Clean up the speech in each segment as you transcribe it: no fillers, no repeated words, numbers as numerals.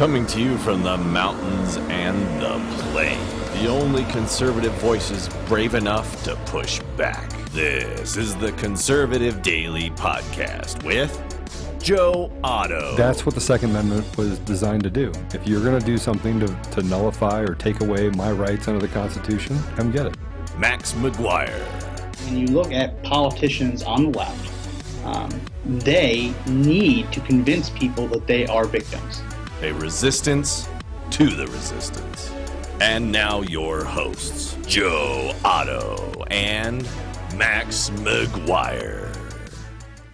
Coming to you from the mountains and the plain. The only conservative voices brave enough to push back. This is the Conservative Daily Podcast with Joe Otto. That's what the Second Amendment was designed to do. If you're going to do something to nullify or take away my rights under the Constitution, come get it. Max McGuire. When you look at politicians on the left, they need to convince people that they are victims. A resistance to the resistance. And now your hosts, Joe Otto and Max McGuire.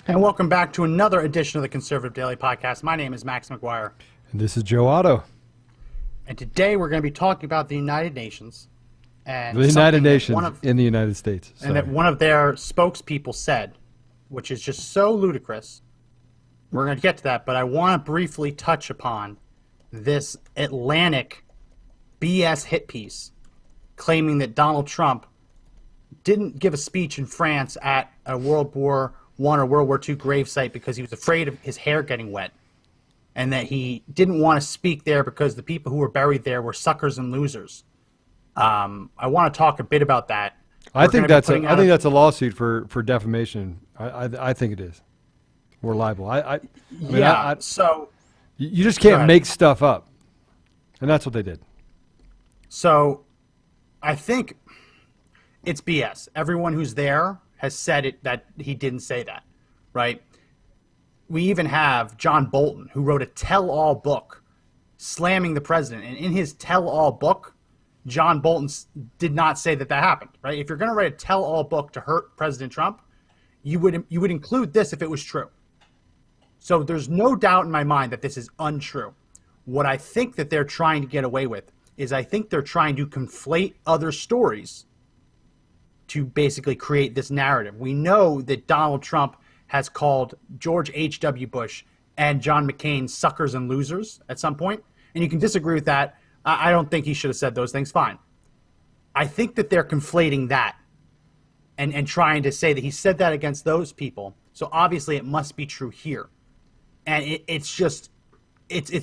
And welcome back to another edition of the Conservative Daily Podcast. My name is Max McGuire. And this is Joe Otto. And today we're going to be talking about the United Nations. And The United Nations in the United States. And that one of their spokespeople said, which is just so ludicrous. We're going to get to that, but I want to briefly touch upon this Atlantic BS hit piece claiming that Donald Trump didn't give a speech in France at a World War I or World War II gravesite because he was afraid of his hair getting wet, and that he didn't want to speak there because the people who were buried there were suckers and losers. I want to talk a bit about that. I think that's a lawsuit for defamation. I think it is. We're liable. So you just can't make stuff up, and that's what they did. So I think it's BS. Everyone who's there has said it, that he didn't say that, right? We even have John Bolton, who wrote a tell-all book slamming the president, and in his tell-all book, John Bolton did not say that happened, right? If you're going to write a tell-all book to hurt President Trump, you would include this if it was true. So there's no doubt in my mind that this is untrue. What I think that they're trying to get away with is I think they're trying to conflate other stories to basically create this narrative. We know that Donald Trump has called George H.W. Bush and John McCain suckers and losers at some point, and you can disagree with that. I don't think he should have said those things. Fine. I think that they're conflating that and trying to say that he said that against those people. So obviously it must be true here. And it's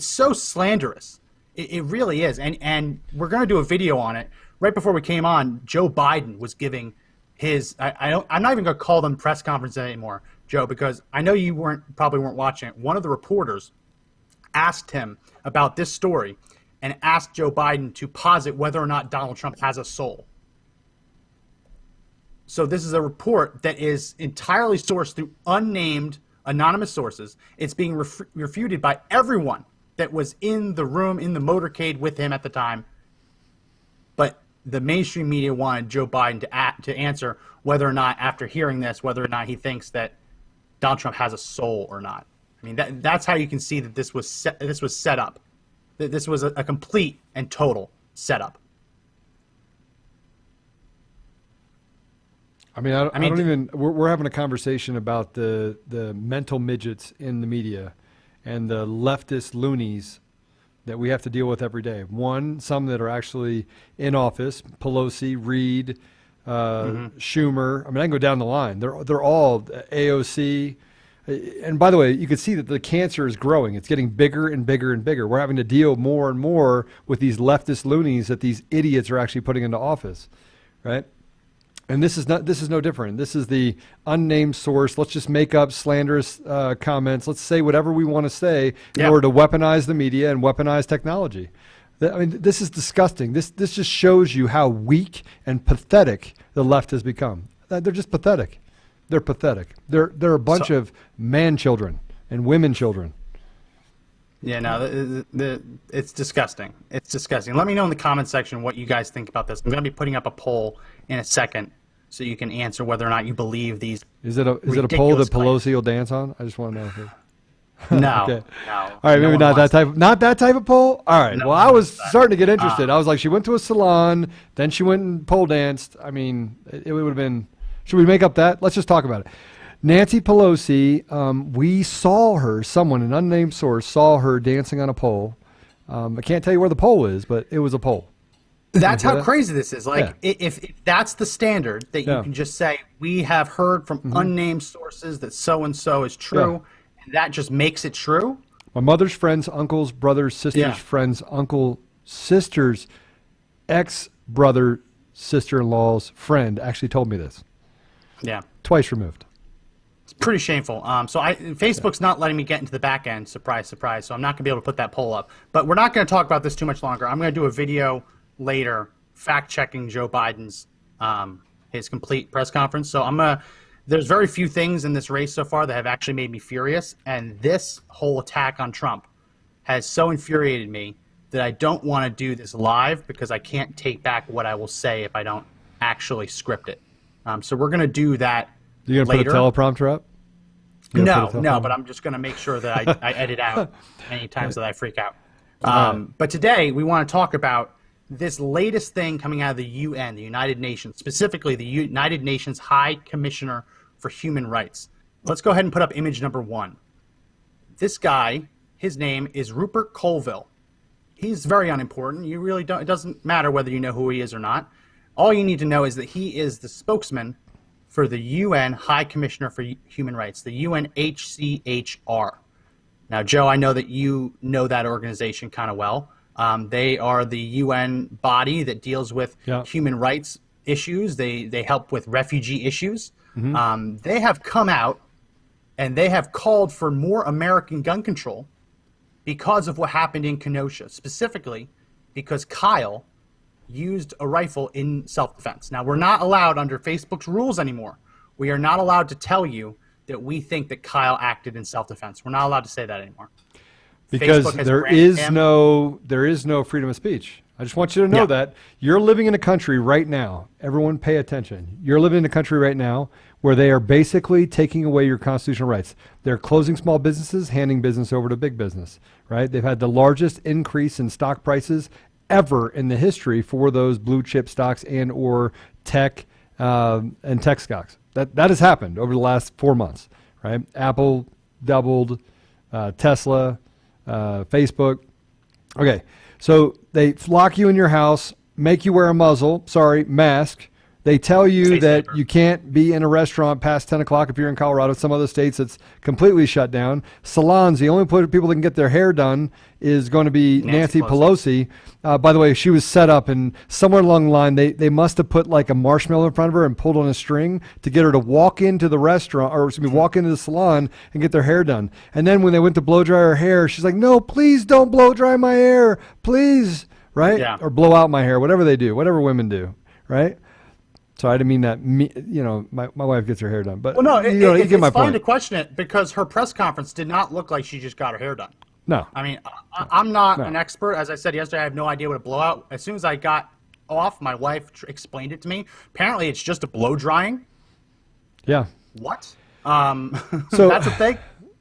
so slanderous. It really is. And we're going to do a video on it. Right before we came on, Joe Biden was giving his, I'm not even going to call them press conferences anymore, Joe, because I know you probably weren't watching it. One of the reporters asked him about this story and asked Joe Biden to posit whether or not Donald Trump has a soul. So this is a report that is entirely sourced through unnamed anonymous sources. It's being refuted by everyone that was in the room, in the motorcade with him at the time. But the mainstream media wanted Joe Biden to answer whether or not, after hearing this, whether or not he thinks that Donald Trump has a soul or not. I mean, that's how you can see that this was set up. That this was a complete and total setup. I don't even. We're having a conversation about the mental midgets in the media and the leftist loonies that we have to deal with every day. Some that are actually in office: Pelosi, Reid, Schumer. I mean, I can go down the line. They're all AOC. And by the way, you can see that the cancer is growing. It's getting bigger and bigger and bigger. We're having to deal more and more with these leftist loonies that these idiots are actually putting into office, right? And this is no different. This is the unnamed source. Let's just make up slanderous comments. Let's say whatever we want to say in order to weaponize the media and weaponize technology. I mean, this is disgusting. This just shows you how weak and pathetic the left has become. They're just pathetic. They're pathetic. They're a bunch of man children and women children. Yeah, no, it's disgusting. It's disgusting. Let me know in the comment section what you guys think about this. I'm going to be putting up a poll in a second so you can answer whether or not you believe these. Is it a poll that Pelosi will dance on? I just want to know. No. Okay. No. All right, maybe not that type of poll. All right. No, well, I was starting to get interested. I was like, she went to a salon, then she went and pole danced. I mean, it would have been. Should we make up that? Let's just talk about it. Nancy Pelosi, we saw her, an unnamed source, saw her dancing on a pole. I can't tell you where the pole is, but it was a pole. That's how crazy this is. Like, if that's the standard, that you can just say, we have heard from unnamed sources that so-and-so is true, and that just makes it true. My mother's friends, uncles, brothers, sisters, friends, uncle, sisters, ex-brother, sister-in-law's friend actually told me this. Yeah. Twice removed. It's pretty shameful. Facebook's not letting me get into the back end. Surprise, surprise. So I'm not going to be able to put that poll up. But we're not going to talk about this too much longer. I'm going to do a video later fact-checking Joe Biden's his complete press conference. So there's very few things in this race so far that have actually made me furious. And this whole attack on Trump has so infuriated me that I don't want to do this live because I can't take back what I will say if I don't actually script it. So we're going to do that You're going to put a teleprompter up? No, but I'm just going to make sure that I edit out any times that I freak out. But today we want to talk about this latest thing coming out of the UN, the United Nations, specifically the United Nations High Commissioner for Human Rights. Let's go ahead and put up image number 1. This guy, his name is Rupert Colville. He's very unimportant. You really don't. It doesn't matter whether you know who he is or not. All you need to know is that he is the spokesman for the UN High Commissioner for Human Rights, the UNHCHR. Now, Joe, I know that you know that organization kind of well. They are the UN body that deals with human rights issues. They help with refugee issues. Mm-hmm. They have come out and they have called for more American gun control because of what happened in Kenosha, specifically because Kyle used a rifle in self-defense. Now, we're not allowed under Facebook's rules anymore. We are not allowed to tell you that we think that Kyle acted in self-defense. We're not allowed to say that anymore. Because there is no freedom of speech. I just want you to know that you're living in a country right now. Everyone pay attention. You're living in a country right now where they are basically taking away your constitutional rights. They're closing small businesses, handing business over to big business, right? They've had the largest increase in stock prices ever in the history for those blue chip stocks and or tech and tech stocks. That has happened over the last 4 months, right? Apple doubled, Tesla, Facebook. Okay, so they lock you in your house, make you wear a mask. They tell you that you can't be in a restaurant past 10 o'clock if you're in Colorado. Some other states it's completely shut down. Salons, the only people that can get their hair done is going to be Nancy Pelosi. By the way, she was set up, and somewhere along the line, they must have put like a marshmallow in front of her and pulled on a string to get her to walk into the restaurant, or walk into the salon and get their hair done. And then when they went to blow dry her hair, she's like, no, please don't blow dry my hair, please, right? Yeah. Or blow out my hair, whatever they do, whatever women do, right? So I didn't mean that. My wife gets her hair done, but it's fine to question it because her press conference did not look like she just got her hair done. No, I mean I'm not an expert. As I said yesterday, I have no idea what a blowout. As soon as I got off, my wife explained it to me. Apparently, it's just a blow drying. Yeah. What? So that's a thing.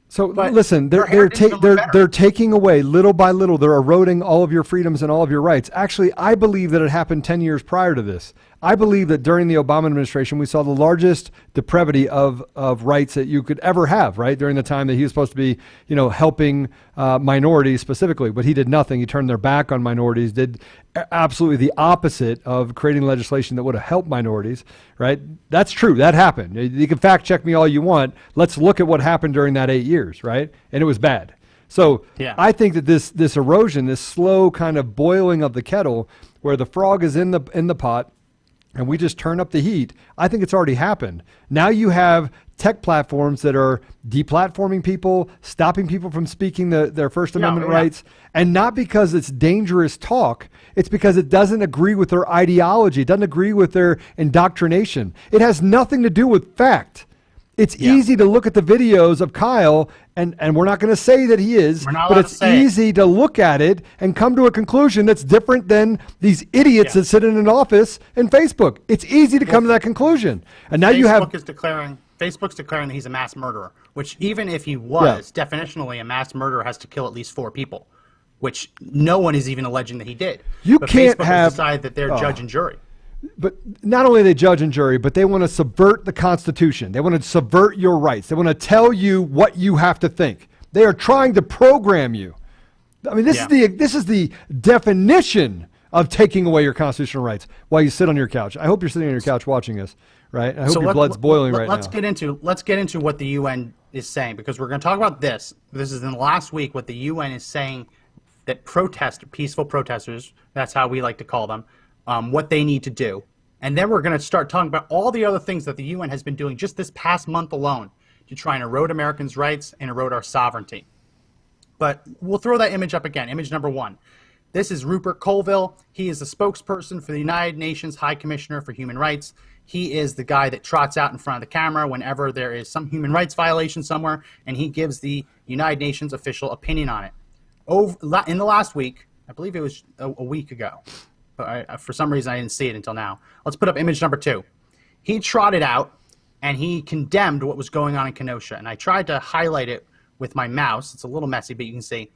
So listen, they're taking away little by little. They're eroding all of your freedoms and all of your rights. Actually, I believe that it happened 10 years prior to this. I believe that during the Obama administration, we saw the largest depravity of rights that you could ever have, right? During the time that he was supposed to be, helping minorities specifically, but he did nothing. He turned their back on minorities, did absolutely the opposite of creating legislation that would have helped minorities, right? That's true. That happened. You can fact check me all you want. Let's look at what happened during that 8 years, right? And it was bad. So I think that this erosion, this slow kind of boiling of the kettle where the frog is in the pot, and we just turn up the heat, I think it's already happened. Now you have tech platforms that are deplatforming people, stopping people from speaking their First Amendment rights, and not because it's dangerous talk, it's because it doesn't agree with their ideology, it doesn't agree with their indoctrination. It has nothing to do with fact. It's easy to look at the videos of Kyle, and we're not going to say that he is, but it's easy to look at it and come to a conclusion that's different than these idiots that sit in an office in Facebook. It's easy to come to that conclusion. And now Facebook's declaring that he's a mass murderer, which even if he was, definitionally a mass murderer has to kill at least 4 people, which no one is even alleging that he did. But Facebook has decided that they're judge and jury. But not only they judge and jury, but they want to subvert the Constitution. They want to subvert your rights. They want to tell you what you have to think. They are trying to program you. I mean, this is the definition of taking away your constitutional rights while you sit on your couch. I hope you're sitting on your couch watching us, right? I hope your blood's boiling right now. Let's get into what the UN is saying, because we're going to talk about this. This is in the last week what the UN is saying that peaceful protesters, that's how we like to call them, what they need to do. And then we're going to start talking about all the other things that the UN has been doing just this past month alone to try and erode Americans' rights and erode our sovereignty. But we'll throw that image up again, image number 1. This is Rupert Colville. He is the spokesperson for the United Nations High Commissioner for Human Rights. He is the guy that trots out in front of the camera whenever there is some human rights violation somewhere, and he gives the United Nations official opinion on it. In the last week, I believe it was a week ago, but for some reason I didn't see it until now. Let's put up image number 2. He trotted out and he condemned what was going on in Kenosha, and I tried to highlight it with my mouse. It's a little messy, but you can see.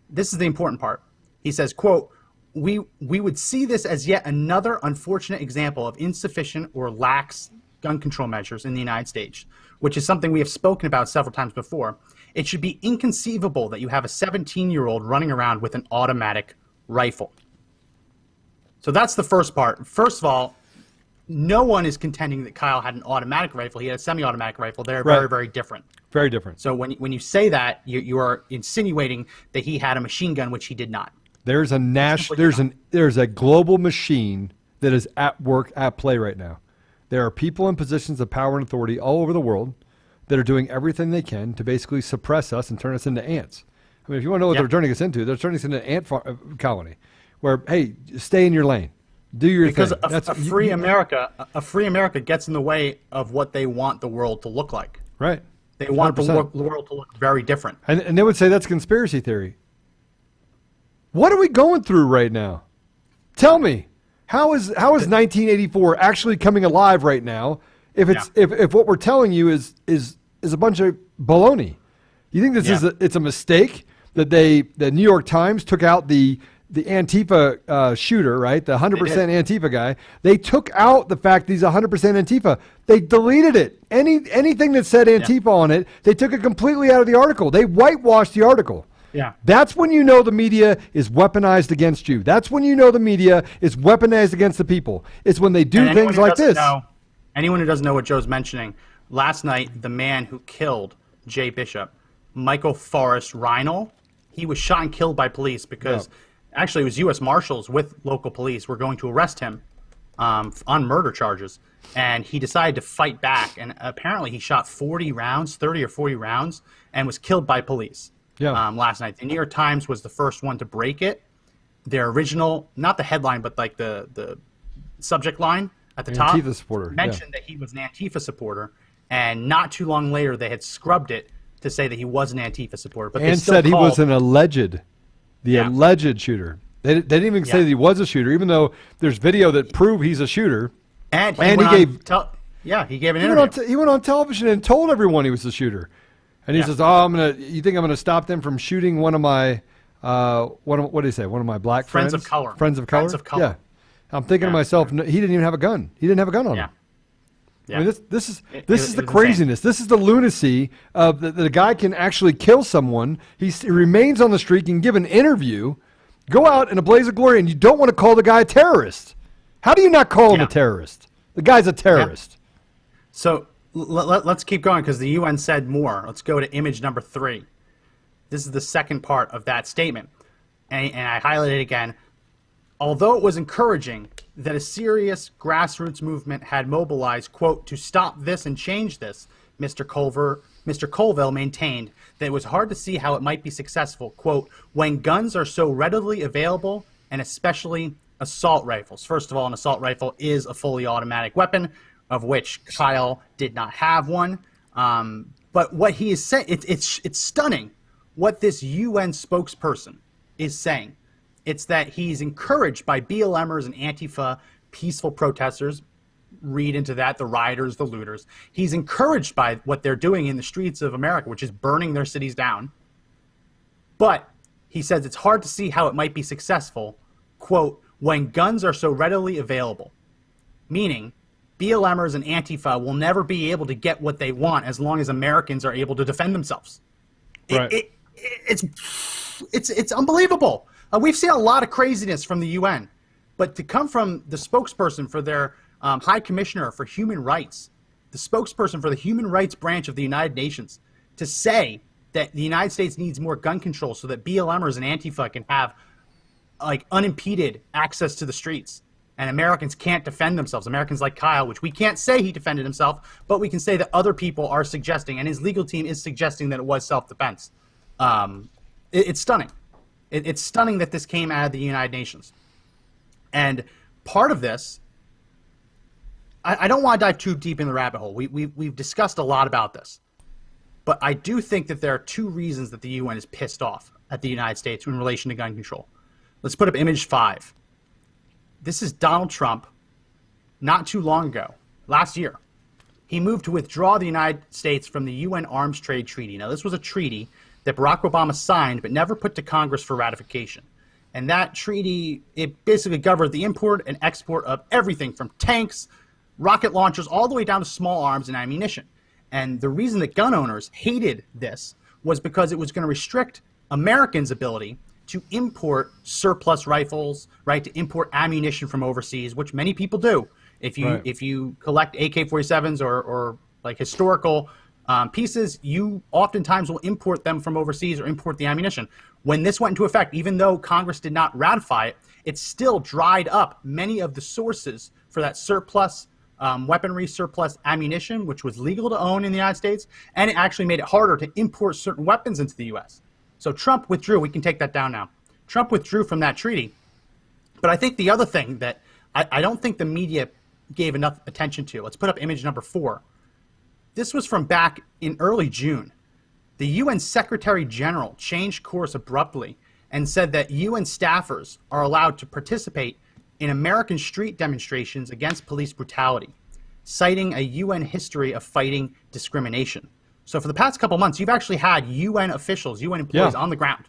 This is the important part. He says, quote, we would see this as yet another unfortunate example of insufficient or lax gun control measures in the United States, which is something we have spoken about several times before. It should be inconceivable that you have a 17-year-old running around with an automatic rifle. So that's the first part. First of all, no one is contending that Kyle had an automatic rifle. He had a semi-automatic rifle. They're very, very different. Very different. So when you say that, you are insinuating that he had a machine gun, which he did not. There's a global machine that is at work, at play right now. There are people in positions of power and authority all over the world that are doing everything they can to basically suppress us and turn us into ants. I mean, if you want to know what they're turning us into, they're turning us into an ant colony where, hey, stay in your lane. Do your thing. Because a free America gets in the way of what they want the world to look like. Right. They want the world to look very different. And they would say that's conspiracy theory. What are we going through right now? Tell me, how is 1984 actually coming alive right now? If what we're telling you is a bunch of baloney, you think this is it's a mistake that the New York Times took out the Antifa shooter, right? The 100% Antifa guy. They took out the fact that he's 100% Antifa. They deleted it. Anything that said Antifa on it, they took it completely out of the article. They whitewashed the article. Yeah. That's when you know the media is weaponized against you. That's when you know the media is weaponized against the people. It's when they do things like this. Anyone who doesn't know what Joe's mentioning, last night, the man who killed Jay Bishop, Michael Forrest Reinl, he was shot and killed by police because actually it was U.S. Marshals with local police were going to arrest him on murder charges. And he decided to fight back. And apparently he shot 40 rounds, 30 or 40 rounds, and was killed by police. Last night. The New York Times was the first one to break it. Their original, not the headline, but like the subject line at the top Antifa supporter, mentioned that he was an Antifa supporter, and not too long later they had scrubbed it to say that he was an Antifa supporter. But and said he was an alleged shooter. They didn't even say that he was a shooter, even though there's video that prove he's a shooter. And he gave an interview. He went on television and told everyone he was a shooter. And he says, you think I'm going to stop them from shooting one of my, what did he say? One of my black friends? Friends of color. Friends of color? Yeah. I'm thinking to myself, no, he didn't even have a gun. He didn't have a gun on him. Yeah. I mean, this is the craziness. Insane. This is the lunacy of the guy can actually kill someone. He remains on the street, can give an interview, go out in a blaze of glory, and you don't want to call the guy a terrorist. How do you not call him a terrorist? The guy's a terrorist. So let's keep going because the UN said more. Let's go to image number 3. This is the second part of that statement. And I highlighted it again. Although it was encouraging that a serious grassroots movement had mobilized, quote, to stop this and change this, Mr. Colville maintained that it was hard to see how it might be successful, quote, when guns are so readily available, and especially assault rifles. First of all, an assault rifle is a fully automatic weapon, of which Kyle did not have one. But what he is saying, it's stunning what this UN spokesperson is saying. It's that he's encouraged by BLMers and Antifa peaceful protesters. Read into that, the rioters, the looters. He's encouraged by what they're doing in the streets of America, which is burning their cities down. But he says it's hard to see how it might be successful, quote, when guns are so readily available. Meaning, BLMers and Antifa will never be able to get what they want as long as Americans are able to defend themselves. Right. It's unbelievable. We've seen a lot of craziness from the UN. But to come from the spokesperson for their High Commissioner for Human Rights, the spokesperson for the Human Rights branch of the United Nations, to say that the United States needs more gun control so that BLMers and Antifa can have like unimpeded access to the streets, and Americans can't defend themselves. Americans like Kyle, which we can't say he defended himself, but we can say that other people are suggesting, and his legal team is suggesting, that it was self-defense. It's stunning. It's stunning that this came out of the United Nations. And part of this, I don't want to dive too deep in the rabbit hole. We've discussed a lot about this. But I do think that there are two reasons that the UN is pissed off at the United States in relation to gun control. Let's put up image 5. This is Donald Trump not too long ago, last year. He moved to withdraw the United States from the UN Arms Trade Treaty. Now, this was a treaty that Barack Obama signed but never put to Congress for ratification. And that treaty, it basically governed the import and export of everything from tanks, rocket launchers, all the way down to small arms and ammunition. And the reason that gun owners hated this was because it was going to restrict Americans' ability to import surplus rifles, right, to import ammunition from overseas, which many people do. If you collect AK-47s or like historical pieces, you oftentimes will import them from overseas or import the ammunition. When this went into effect, even though Congress did not ratify it, it still dried up many of the sources for that surplus weaponry, surplus ammunition, which was legal to own in the United States, and it actually made it harder to import certain weapons into the U.S. So Trump withdrew. We can take that down now. Trump withdrew from that treaty. But I think the other thing that I don't think the media gave enough attention to, let's put up image number 4. This was from back in early June. The UN Secretary General changed course abruptly and said that UN staffers are allowed to participate in American street demonstrations against police brutality, citing a UN history of fighting discrimination. So for the past couple months, you've actually had UN officials, UN employees on the ground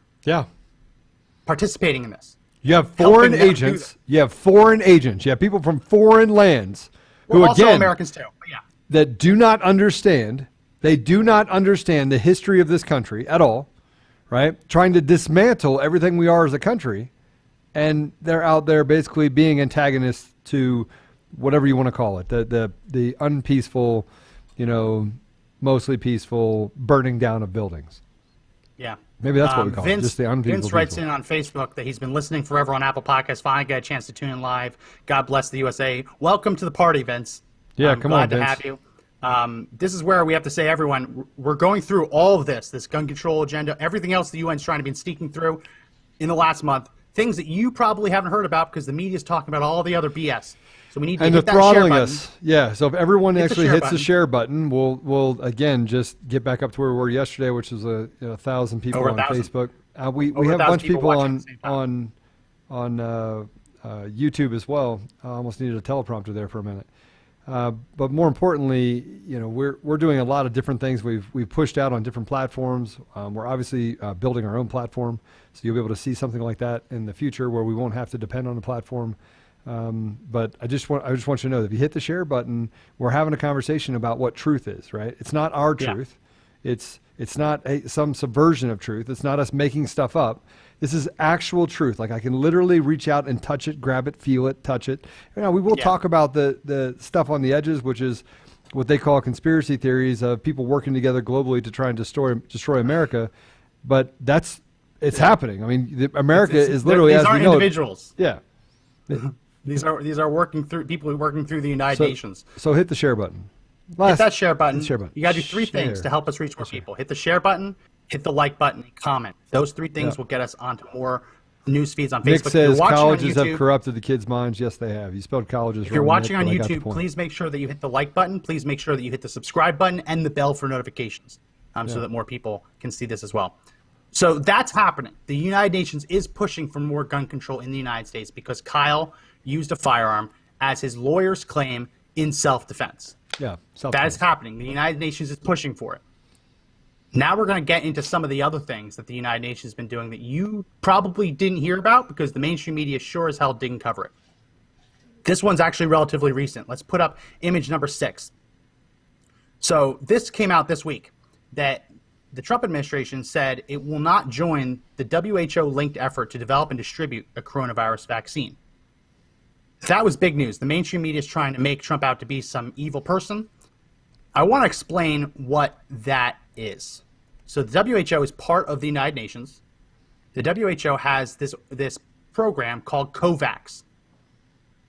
participating in this. You have foreign agents. You have foreign agents. You have people from foreign lands who, also again, Americans too. But yeah. That do not understand. They do not understand the history of this country at all, right? Trying to dismantle everything we are as a country. And they're out there basically being antagonists to whatever you want to call it, the unpeaceful, mostly peaceful burning down of buildings. Yeah. Maybe that's what we call it, just the unpeaceful Vince writes people. in on Facebook that he's been listening forever on Apple Podcasts. Finally got a chance to tune in live. God bless the USA. Welcome to the party, Vince. Yeah, come on, Vince. Glad to have you. This is where we have to say, everyone, we're going through all of this gun control agenda, everything else the UN's trying to be sneaking through in the last month. Things that you probably haven't heard about because the media's talking about all the other BS. So we need to hit that share button. And they're throttling us. Yeah, so if everyone actually hits the share button, we'll again just get back up to where we were yesterday, which was 1,000 people on Facebook. We have a bunch of people on YouTube as well. I almost needed a teleprompter there for a minute. But more importantly, we're doing a lot of different things. We've pushed out on different platforms. We're obviously building our own platform, so you'll be able to see something like that in the future where we won't have to depend on a platform. But I just want you to know that if you hit the share button, we're having a conversation about what truth is. Right? It's not our truth. It's not some subversion of truth. It's not us making stuff up. This is actual truth. Like I can literally reach out and touch it, grab it, feel it, touch it. We will talk about the stuff on the edges, which is what they call conspiracy theories of people working together globally to try and destroy America. But it's happening. I mean, America is literally, these as aren't we know, individuals. Yeah. These are people working through the United Nations. So hit the share button. Hit that share button. You got to do 3 Share. things to help us reach more people. Hit the share button, hit the like button, and comment. Those 3 things will get us onto more news feeds on Facebook. Nick says colleges have corrupted the kids' minds. Yes, they have. You spelled colleges wrong. If you're watching on YouTube, please make sure that you hit the like button. Please make sure that you hit the subscribe button and the bell for notifications so that more people can see this as well. So that's happening. The United Nations is pushing for more gun control in the United States because Kyle used a firearm, as his lawyers claim, in self-defense. Yeah, that is happening. The United Nations is pushing for it. Now we're going to get into some of the other things that the United Nations has been doing that you probably didn't hear about because the mainstream media sure as hell didn't cover it. This one's actually relatively recent. Let's put up image number 6. So this came out this week that the Trump administration said it will not join the WHO-linked effort to develop and distribute a coronavirus vaccine. That was big news. The mainstream media is trying to make Trump out to be some evil person. I want to explain what that is. So the WHO is part of the United Nations. The WHO has this program called COVAX.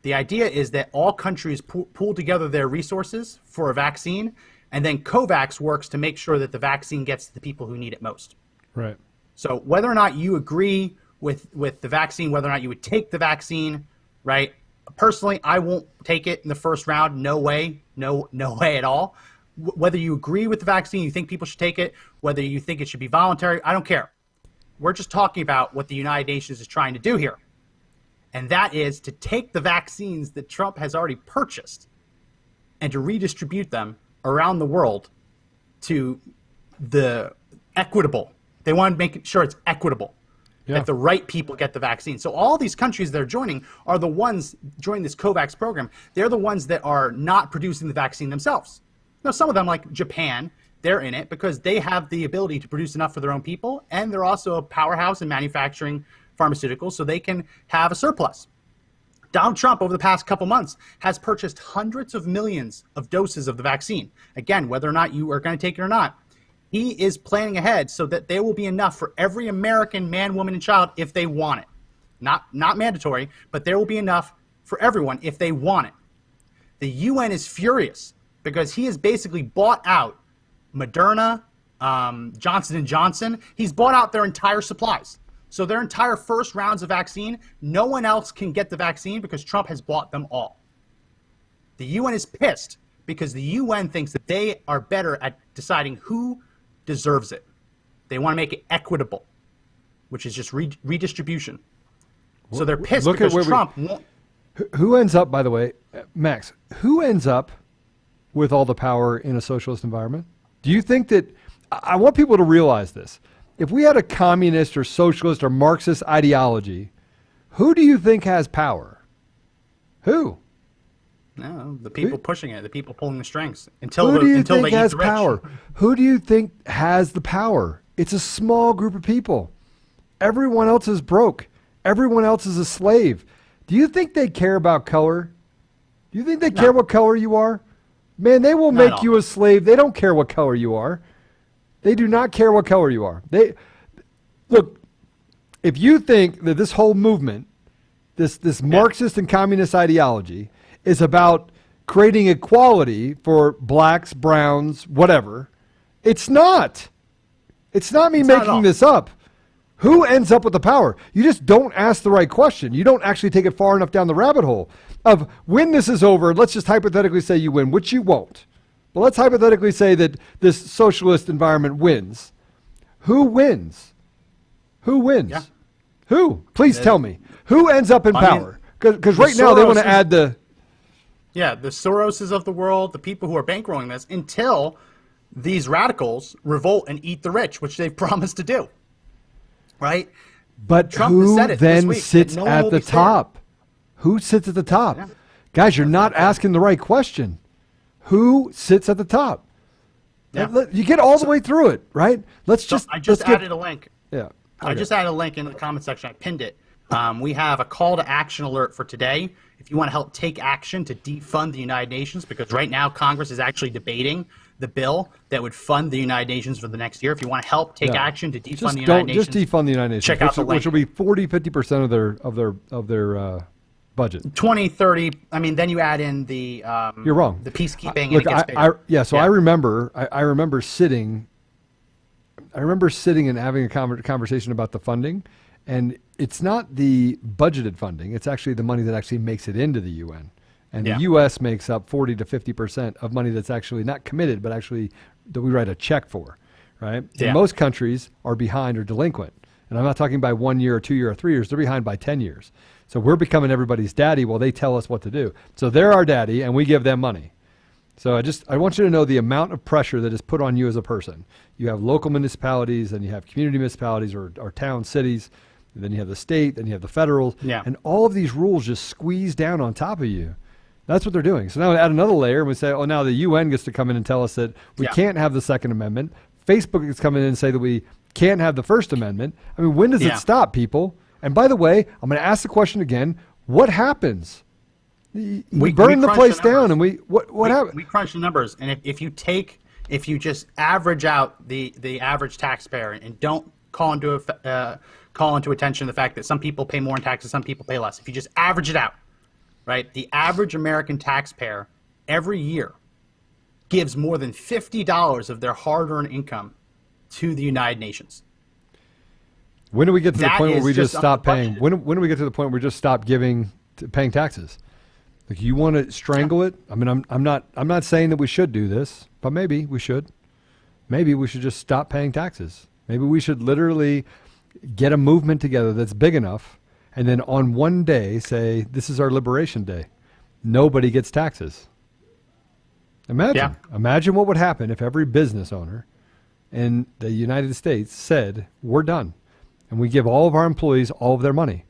The idea is that all countries pool together their resources for a vaccine, and then COVAX works to make sure that the vaccine gets to the people who need it most. Right. So whether or not you agree with the vaccine, whether or not you would take the vaccine, right? Personally, I won't take it in the first round. No way. No way at all. Whether you agree with the vaccine, you think people should take it, whether you think it should be voluntary, I don't care. We're just talking about what the United Nations is trying to do here. And that is to take the vaccines that Trump has already purchased and to redistribute them around the world to the equitable. They want to make sure it's equitable. Yeah. That the right people get the vaccine. So all these countries that are joining are the ones joining this COVAX program. They're the ones that are not producing the vaccine themselves. Now, some of them, like Japan, they're in it because they have the ability to produce enough for their own people, and they're also a powerhouse in manufacturing pharmaceuticals, so they can have a surplus. Donald Trump, over the past couple months, has purchased hundreds of millions of doses of the vaccine. Again, whether or not you are going to take it or not, he is planning ahead so that there will be enough for every American man, woman, and child if they want it. Not mandatory, but there will be enough for everyone if they want it. The UN is furious because he has basically bought out Moderna, Johnson & Johnson. He's bought out their entire supplies. So their entire first rounds of vaccine, no one else can get the vaccine because Trump has bought them all. The UN is pissed because the UN thinks that they are better at deciding who deserves it. They want to make it equitable, which is just redistribution. So they're pissed because Trump won't. Who ends up, by the way, Max, who ends up with all the power in a socialist environment? Do you think that, I want people to realize this, if we had a communist or socialist or Marxist ideology, who do you think has power? Who? No, the people pushing it, the people pulling the strings. Until who do you think they has eat the rich. power? Who do you think has the power? It's a small group of people. Everyone else is broke. Everyone else is a slave. Do you think they care about color? Do you think they care what color you are? Man, they will make you a slave. They don't care what color you are. They do not care what color you are. Look, if you think that this whole movement, this Marxist and communist ideology is about creating equality for blacks, browns, whatever, it's not. It's not me making this up. Who ends up with the power? You just don't ask the right question. You don't actually take it far enough down the rabbit hole of when this is over, let's just hypothetically say you win, which you won't. But let's hypothetically say that this socialist environment wins. Who wins? Who wins? Yeah. Who? Please tell me. Who ends up in power? Because right now they want to add the... Yeah, the Soroses of the world, the people who are bankrolling this, until these radicals revolt and eat the rich, which they've promised to do. Right? But Trump who said it then this week, sits no one at will the be top? Who sits at the top? Yeah. Guys, you're not asking the right question. Who sits at the top? Yeah. You get all the way through it, right? I just added a link. Yeah. I just added a link in the comment section. I pinned it. We have a call to action alert for today. If you want to help take action to defund the United Nations, because right now Congress is actually debating the bill that would fund the United Nations for the next year. If you want to help take action to defund the United Nations, just defund the United Nations. Check out the link. Which will be 40-50% of their budget. 20, 30. I mean, then you add in the you're wrong. The peacekeeping. Look, and it gets bigger. So I remember sitting and having a conversation about the funding, and it's not the budgeted funding. It's actually the money that actually makes it into the UN. And the U.S. makes up 40 to 50% of money that's actually not committed, but actually that we write a check for, right? Yeah. And most countries are behind or delinquent. And I'm not talking by 1 year or 2 year or 3 years. They're behind by 10 years. So we're becoming everybody's daddy while they tell us what to do. So they're our daddy, and we give them money. So I want you to know the amount of pressure that is put on you as a person. You have local municipalities, and you have community municipalities or towns, cities, and then you have the state, then you have the federal. Yeah. And all of these rules just squeeze down on top of you. That's what they're doing. So now we add another layer and we say, oh, now the UN gets to come in and tell us that we can't have the Second Amendment. Facebook is coming in and say that we can't have the First Amendment. I mean, when does it stop, people? And by the way, I'm going to ask the question again. What happens We burned the place down, and what happened? We crunched the numbers, and if you just average out the average taxpayer and don't call into attention the fact that some people pay more in taxes, some people pay less. If you just average it out, right? The average American taxpayer every year gives more than $50 of their hard-earned income to the United Nations. When do we get to the point where we just stop paying? When do we get to the point where we just stop paying taxes? Like, you want to strangle it? I mean, I'm not saying that we should do this, but maybe we should. Maybe we should just stop paying taxes. Maybe we should literally get a movement together that's big enough, and then on one day say, this is our liberation day. Nobody gets taxes. Imagine what would happen if every business owner in the United States said, we're done. And we give all of our employees all of their money.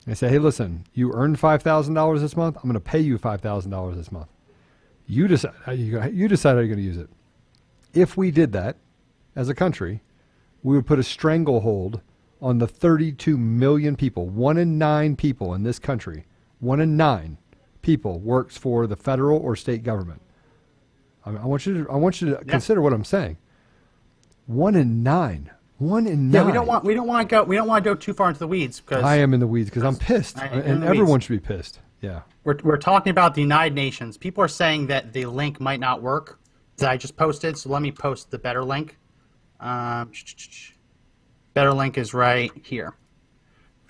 And they say, hey, listen, you earned $5,000 this month. I'm going to pay you $5,000 this month. You decide how you're going to use it. If we did that as a country, we would put a stranglehold on the 32 million people. 1 in 9 people in this country, 1 in 9 people works for the federal or state government. I want you to consider what I'm saying. 1 in 9. 1 in 9. Yeah, we don't want to go too far into the weeds, because I am in the weeds because I'm pissed, and everyone should be pissed. Yeah. We're talking about the United Nations. People are saying that the link might not work that I just posted, so let me post the better link. Better link is right here.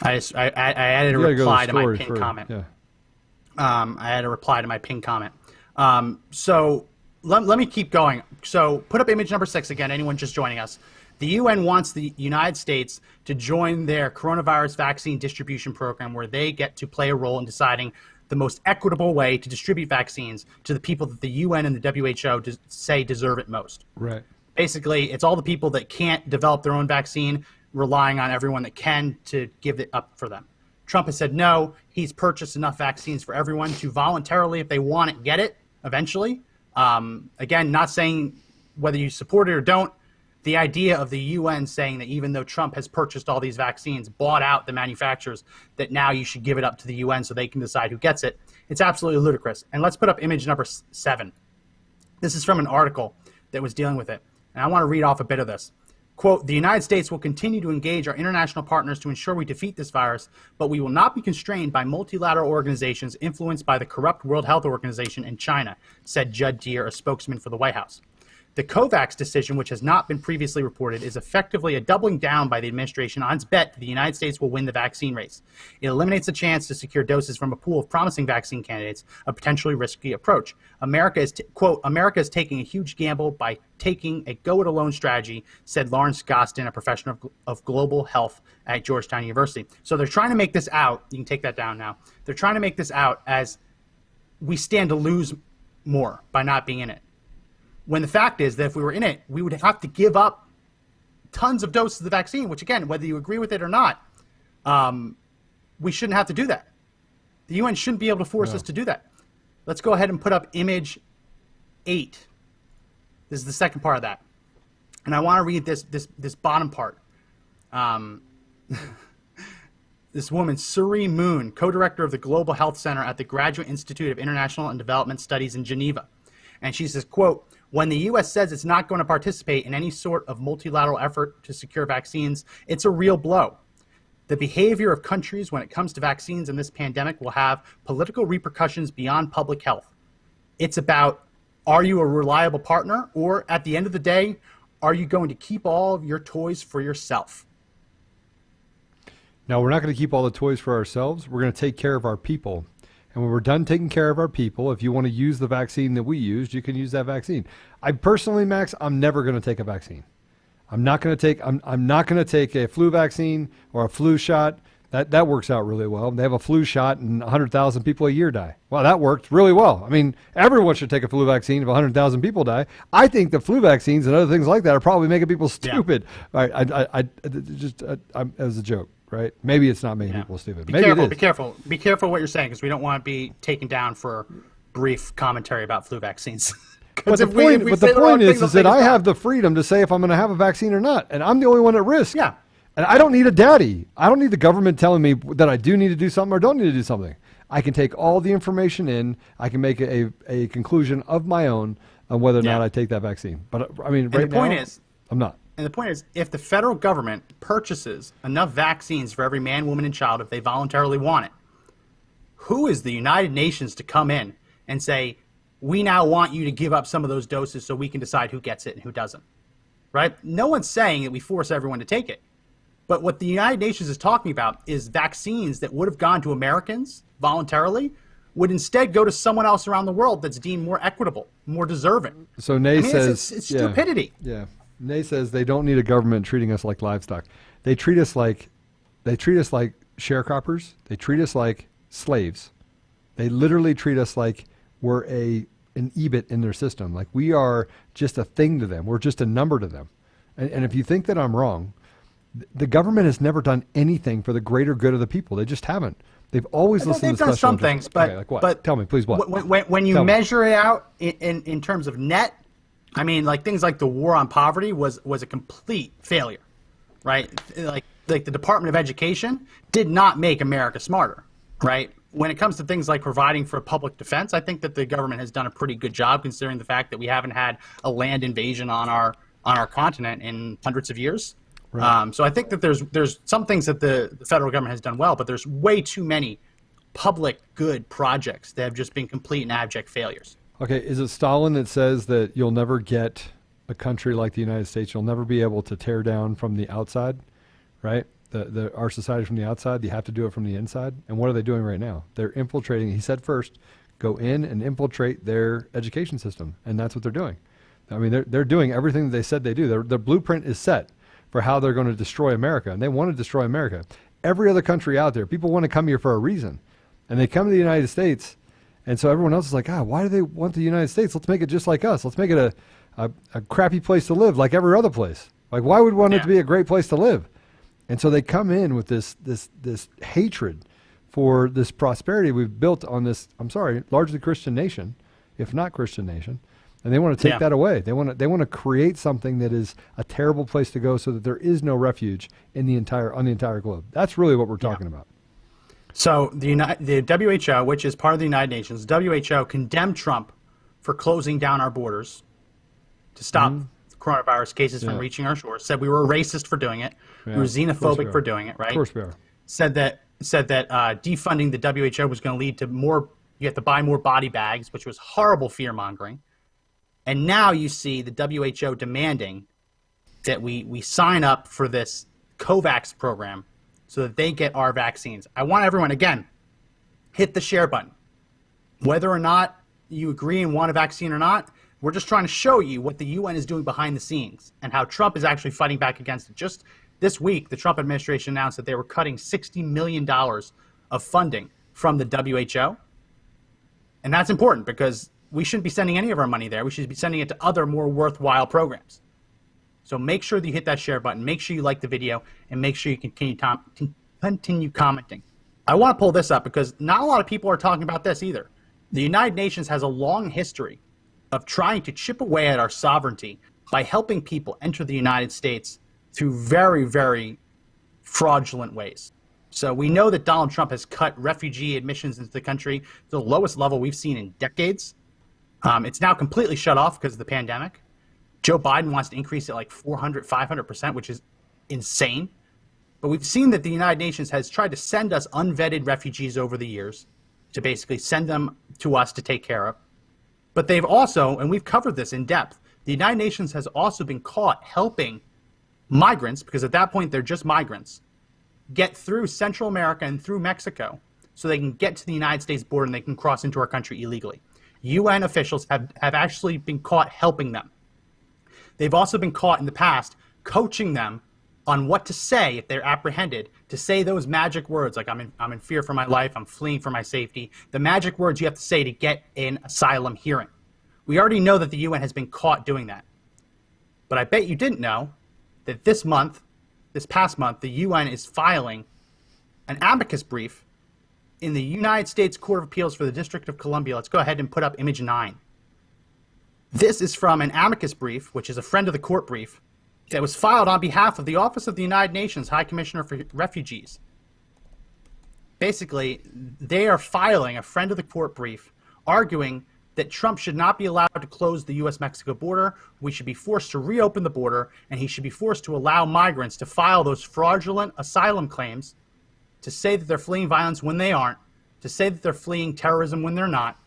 I added a reply to my pinned comment. Yeah. I added a reply to my pinned comment. So let me keep going. So put up image number 6 again, anyone just joining us. The UN wants the United States to join their coronavirus vaccine distribution program, where they get to play a role in deciding the most equitable way to distribute vaccines to the people that the UN and the WHO say deserve it most. Right. Basically, it's all the people that can't develop their own vaccine relying on everyone that can to give it up for them. Trump has said no. He's purchased enough vaccines for everyone to voluntarily, if they want it, get it eventually. Again, not saying whether you support it or don't. The idea of the UN saying that even though Trump has purchased all these vaccines, bought out the manufacturers, that now you should give it up to the UN so they can decide who gets it, it's absolutely ludicrous. And let's put up image number 7. This is from an article that was dealing with it. And I want to read off a bit of this. Quote, the United States will continue to engage our international partners to ensure we defeat this virus, but we will not be constrained by multilateral organizations influenced by the corrupt World Health Organization and China, said Judd Deere, a spokesman for the White House. The COVAX decision, which has not been previously reported, is effectively a doubling down by the administration on its bet that the United States will win the vaccine race. It eliminates the chance to secure doses from a pool of promising vaccine candidates, a potentially risky approach. America is, quote, America is taking a huge gamble by taking a go-it-alone strategy, said Lawrence Gostin, a professor of global health at Georgetown University. So they're trying to make this out. You can take that down now. They're trying to make this out as we stand to lose more by not being in it. When the fact is that if we were in it, we would have to give up tons of doses of the vaccine, which, again, whether you agree with it or not, we shouldn't have to do that. The UN shouldn't be able to force us to do that. Let's go ahead and put up image 8. This is the second part of that. And I want to read this bottom part. This woman, Suri Moon, co-director of the Global Health Center at the Graduate Institute of International and Development Studies in Geneva. And she says, quote, when the U.S. says it's not going to participate in any sort of multilateral effort to secure vaccines, it's a real blow. The behavior of countries when it comes to vaccines in this pandemic will have political repercussions beyond public health. It's about, are you a reliable partner? Or at the end of the day, are you going to keep all of your toys for yourself? Now, we're not going to keep all the toys for ourselves. We're going to take care of our people. And when we're done taking care of our people, if you want to use the vaccine that we used, you can use that vaccine. I personally, Max, I'm never going to take a vaccine. I'm not going to take a flu vaccine or a flu shot. That works out really well. They have a flu shot and 100,000 people a year die. Well, that worked really well. I mean, everyone should take a flu vaccine if 100,000 people die. I think the flu vaccines and other things like that are probably making people stupid. Yeah. As a joke. Right? Maybe it's not making people stupid. Be careful what you're saying, because we don't want to be taken down for brief commentary about flu vaccines. But the point is that I have the freedom to say if I'm going to have a vaccine or not, and I'm the only one at risk. Yeah. And I don't need a daddy. I don't need the government telling me that I do need to do something or don't need to do something. I can take all the information in. I can make a conclusion of my own on whether or not I take that vaccine. But I mean, right now, I'm not. And the point is, if the federal government purchases enough vaccines for every man, woman, and child, if they voluntarily want it, who is the United Nations to come in and say, we now want you to give up some of those doses so we can decide who gets it and who doesn't, right? No one's saying that we force everyone to take it. But what the United Nations is talking about is vaccines that would have gone to Americans voluntarily would instead go to someone else around the world that's deemed more equitable, more deserving. So Ney says... It's stupidity. Yeah. Ney says they don't need a government treating us like livestock. They treat us like sharecroppers. They treat us like slaves. They literally treat us like we're an EBIT in their system. Like we are just a thing to them. We're just a number to them. And if you think that I'm wrong, the government has never done anything for the greater good of the people. They just haven't. They've always listened to special interests. They've done some things, but, okay, like what? But tell me, please, what? When you measure it out in terms of net, I mean, like things like the war on poverty was a complete failure, right? Like the Department of Education did not make America smarter, right? When it comes to things like providing for public defense, I think that the government has done a pretty good job considering the fact that we haven't had a land invasion on our continent in hundreds of years. Right. So I think that there's some things that the federal government has done well, but there's way too many public good projects that have just been complete and abject failures. Okay, is it Stalin that says that you'll never get a country like the United States, you'll never be able to tear down from the outside, right? Our society from the outside, you have to do it from the inside. And what are they doing right now? They're infiltrating. He said first, go in and infiltrate their education system, and that's what they're doing. I mean, they're doing everything that they said they do. Their blueprint is set for how they're going to destroy America, and they want to destroy America. Every other country out there, people want to come here for a reason, and they come to the United States, and so everyone else is like, why do they want the United States? Let's make it just like us. Let's make it a crappy place to live like every other place. Like, why would we want it to be a great place to live? And so they come in with this hatred for this prosperity we've built on this, largely Christian nation, if not Christian nation. And they want to take that away. They want to create something that is a terrible place to go so that there is no refuge on the entire globe. That's really what we're talking about. So the WHO, which is part of the United Nations, WHO condemned Trump for closing down our borders to stop coronavirus cases from reaching our shores. Said we were a racist for doing it. We were xenophobic for doing it, right? Of course we are. Said that defunding the WHO was going to lead to more. You have to buy more body bags, which was horrible fear mongering. And now you see the WHO demanding that we sign up for this COVAX program so that they get our vaccines. I want everyone, again, hit the share button. Whether or not you agree and want a vaccine or not, we're just trying to show you what the UN is doing behind the scenes and how Trump is actually fighting back against it. Just this week, the Trump administration announced that they were cutting $60 million of funding from the WHO. And that's important because we shouldn't be sending any of our money there. We should be sending it to other more worthwhile programs. So make sure that you hit that share button. Make sure you like the video and make sure you continue commenting. I want to pull this up because not a lot of people are talking about this either. The United Nations has a long history of trying to chip away at our sovereignty by helping people enter the United States through very, very fraudulent ways. So we know that Donald Trump has cut refugee admissions into the country to the lowest level we've seen in decades. It's now completely shut off because of the pandemic. Joe Biden wants to increase it like 400, 500%, which is insane. But we've seen that the United Nations has tried to send us unvetted refugees over the years to basically send them to us to take care of. But they've also, and we've covered this in depth, the United Nations has also been caught helping migrants, because at that point they're just migrants, get through Central America and through Mexico so they can get to the United States border and they can cross into our country illegally. UN officials have actually been caught helping them. They've also been caught in the past coaching them on what to say if they're apprehended, to say those magic words like I'm in fear for my life, I'm fleeing for my safety, the magic words you have to say to get an asylum hearing. We already know that the UN has been caught doing that. But I bet you didn't know that this past month, the UN is filing an amicus brief in the United States Court of Appeals for the District of Columbia. Let's go ahead and put up image 9. This is from an amicus brief, which is a friend of the court brief, that was filed on behalf of the Office of the United Nations High Commissioner for Refugees. basically, they are filing a friend of the court brief arguing that Trump should not be allowed to close the U.S.-Mexico border. We should be forced to reopen the border, and he should be forced to allow migrants to file those fraudulent asylum claims to say that they're fleeing violence when they aren't, to say that they're fleeing terrorism when they're not,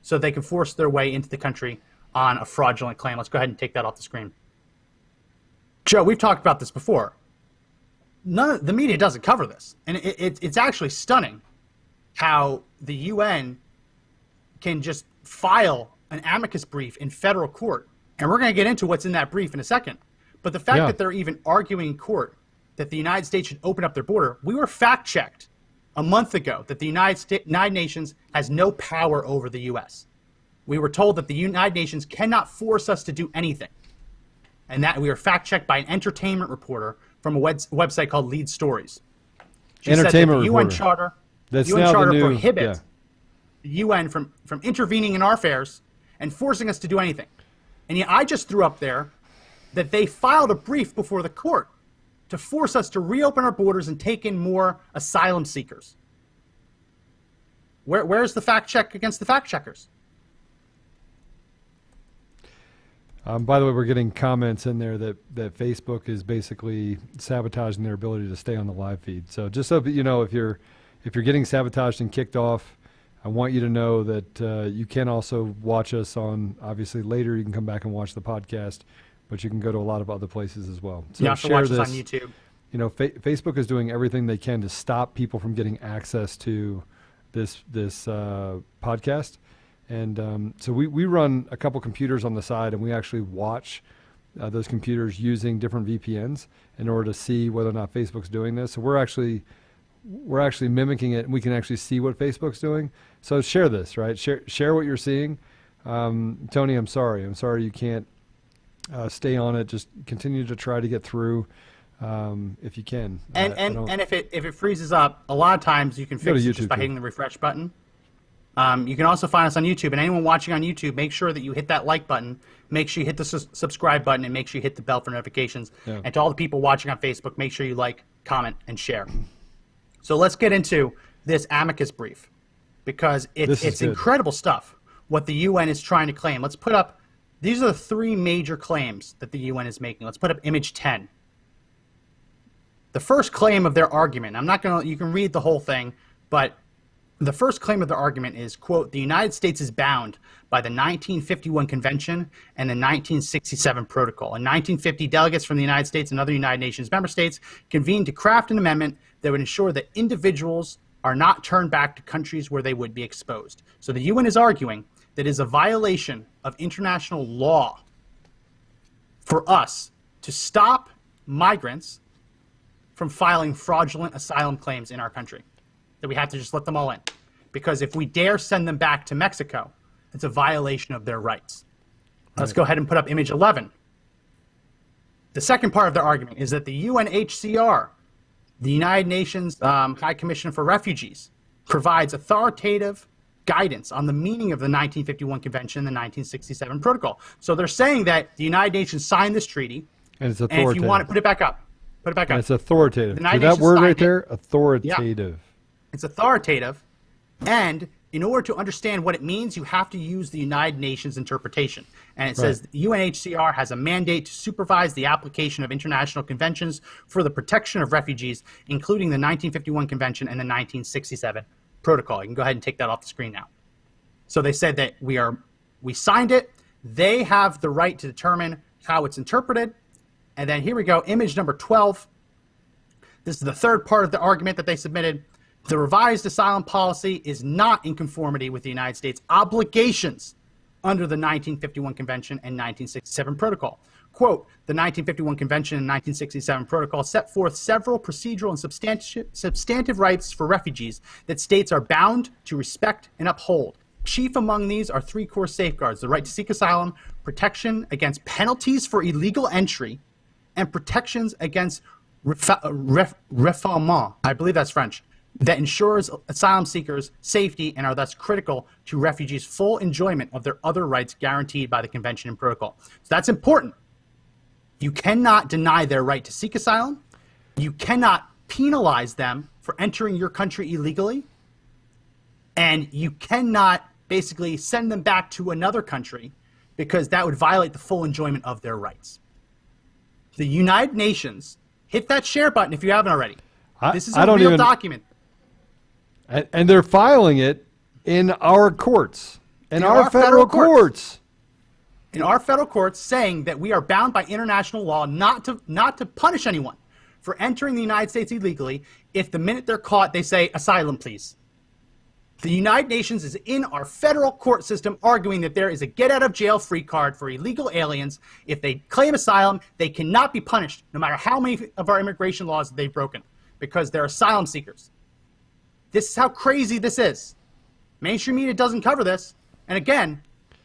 so they can force their way into the country on a fraudulent claim. Let's go ahead and take that off the screen. Joe, we've talked about this before. The media doesn't cover this, and it's actually stunning how the UN can just file an amicus brief in federal court, and we're going to get into what's in that brief in a second. But the fact that they're even arguing in court that the United States should open up their border, we were fact-checked a month ago that the United Nations has no power over the U.S. We were told that the United Nations cannot force us to do anything, and that we were fact-checked by an entertainment reporter from a website called Lead Stories. She said that the UN Charter, prohibits the UN from intervening in our affairs and forcing us to do anything. And yet I just threw up there that they filed a brief before the court to force us to reopen our borders and take in more asylum seekers. Where's the fact check against the fact checkers? By the way, we're getting comments in there that Facebook is basically sabotaging their ability to stay on the live feed. So just so you know, if you're getting sabotaged and kicked off, I want you to know that you can also watch us on, obviously later you can come back and watch the podcast, but you can go to a lot of other places as well. So you have to watch this on YouTube. You know, Facebook is doing everything they can to stop people from getting access to this podcast. And so we run a couple computers on the side, and we actually watch those computers using different VPNs in order to see whether or not Facebook's doing this. So we're actually mimicking it, and we can actually see what Facebook's doing. So share this, right? Share what you're seeing. Tony, I'm sorry you can't stay on it. Just continue to try to get through if you can. And if it freezes up, a lot of times you can fix it just by hitting the refresh button. You can also find us on YouTube, and anyone watching on YouTube, make sure that you hit that like button, make sure you hit the subscribe button, and make sure you hit the bell for notifications. Yeah. And to all the people watching on Facebook, make sure you like, comment, and share. So let's get into this amicus brief, because it's incredible stuff what the UN is trying to claim. Let's put up, these are the three major claims that the UN is making. Let's put up image 10. The first claim of their argument, you can read the whole thing, but the first claim of their argument is, quote, the United States is bound by the 1951 Convention and the 1967 Protocol. In 1950, delegates from the United States and other United Nations member states convened to craft an amendment that would ensure that individuals are not turned back to countries where they would be exposed. So the UN is arguing that it is a violation of international law for us to stop migrants from filing fraudulent asylum claims in our country, that we have to just let them all in. Because if we dare send them back to Mexico, it's a violation of their rights. Let's go ahead and put up image 11. The second part of their argument is that the UNHCR, the United Nations High Commissioner for Refugees, provides authoritative guidance on the meaning of the 1951 Convention and the 1967 Protocol. So they're saying that the United Nations signed this treaty, and it's authoritative. And if you want to put it back up, put it back up. And it's authoritative. See that word right there? Authoritative. Yeah. It's authoritative, and in order to understand what it means, you have to use the United Nations interpretation. And it says the UNHCR has a mandate to supervise the application of international conventions for the protection of refugees, including the 1951 Convention and the 1967 Protocol. You can go ahead and take that off the screen now. So they said that we signed it. They have the right to determine how it's interpreted. And then here we go, image number 12. This is the third part of the argument that they submitted. The revised asylum policy is not in conformity with the United States' obligations under the 1951 Convention and 1967 Protocol. Quote, the 1951 Convention and 1967 Protocol set forth several procedural and substantive rights for refugees that states are bound to respect and uphold. Chief among these are three core safeguards: the right to seek asylum, protection against penalties for illegal entry, and protections against refoulement. I believe that's French. That ensures asylum seekers' safety and are thus critical to refugees' full enjoyment of their other rights guaranteed by the Convention and Protocol. So that's important. You cannot deny their right to seek asylum. You cannot penalize them for entering your country illegally, and you cannot basically send them back to another country because that would violate the full enjoyment of their rights. The United Nations, hit that share button if you haven't already. This is a real document. And they're filing it in our courts, in our federal courts. In our federal courts, saying that we are bound by international law not to punish anyone for entering the United States illegally if the minute they're caught, they say, asylum, please. The United Nations is in our federal court system arguing that there is a get-out-of-jail-free card for illegal aliens. If they claim asylum, they cannot be punished, no matter how many of our immigration laws they've broken, because they're asylum seekers. This is how crazy this is. Mainstream media doesn't cover this. And again,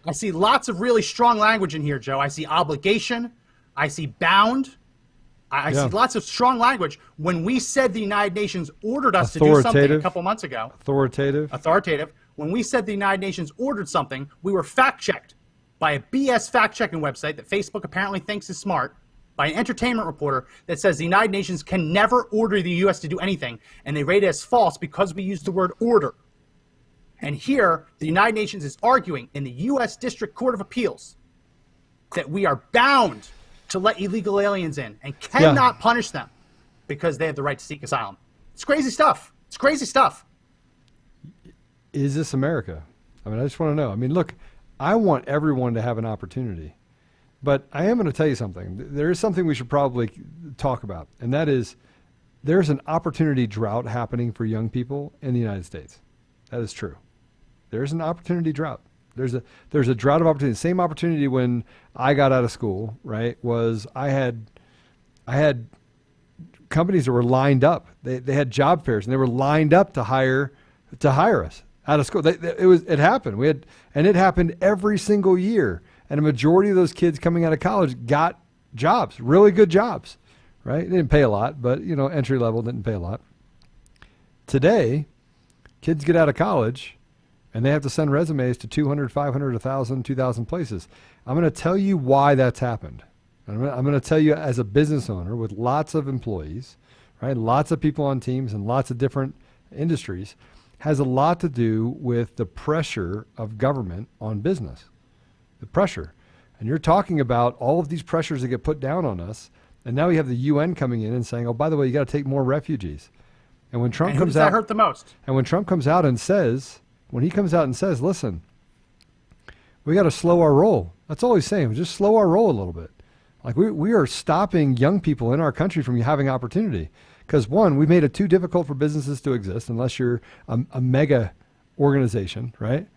I see lots of really strong language in here, Joe. I see obligation. I see bound. I see lots of strong language. When we said the United Nations ordered us to do something a couple months ago. Authoritative. When we said the United Nations ordered something, we were fact-checked by a BS fact-checking website that Facebook apparently thinks is smart, by an entertainment reporter that says the United Nations can never order the U.S. to do anything, and they rate it as false because we used the word order. And here, the United Nations is arguing in the U.S. District Court of Appeals that we are bound to let illegal aliens in and cannot punish them because they have the right to seek asylum. It's crazy stuff. It's crazy stuff. Is this America? I mean, I just want to know. I mean, look, I want everyone to have an opportunity. But I am going to tell you something. There is something we should probably talk about, and that is there's an opportunity drought happening for young people in the United States. That is true. There's an opportunity drought. There's a drought of opportunity. Same opportunity when I got out of school, right, was I had companies that were lined up. They had job fairs, and they were lined up to hire us out of school. It happened. It happened every single year. And a majority of those kids coming out of college got jobs, really good jobs, right? They didn't pay a lot, but, entry level didn't pay a lot. Today, kids get out of college, and they have to send resumes to 200, 500, 1,000, 2,000 places. I'm going to tell you why that's happened. I'm going to tell you as a business owner with lots of employees, right? Lots of people on teams and lots of different industries, has a lot to do with the pressure of government on business. The pressure. And you're talking about all of these pressures that get put down on us. And now we have the UN coming in and saying, oh, by the way, you got to take more refugees. And when Trump comes out, that hurt the most? And when Trump comes out and says, listen, we got to slow our roll. That's all he's saying. Just slow our roll a little bit. Like we are stopping young people in our country from having opportunity. Because one, we made it too difficult for businesses to exist unless you're a mega organization, right?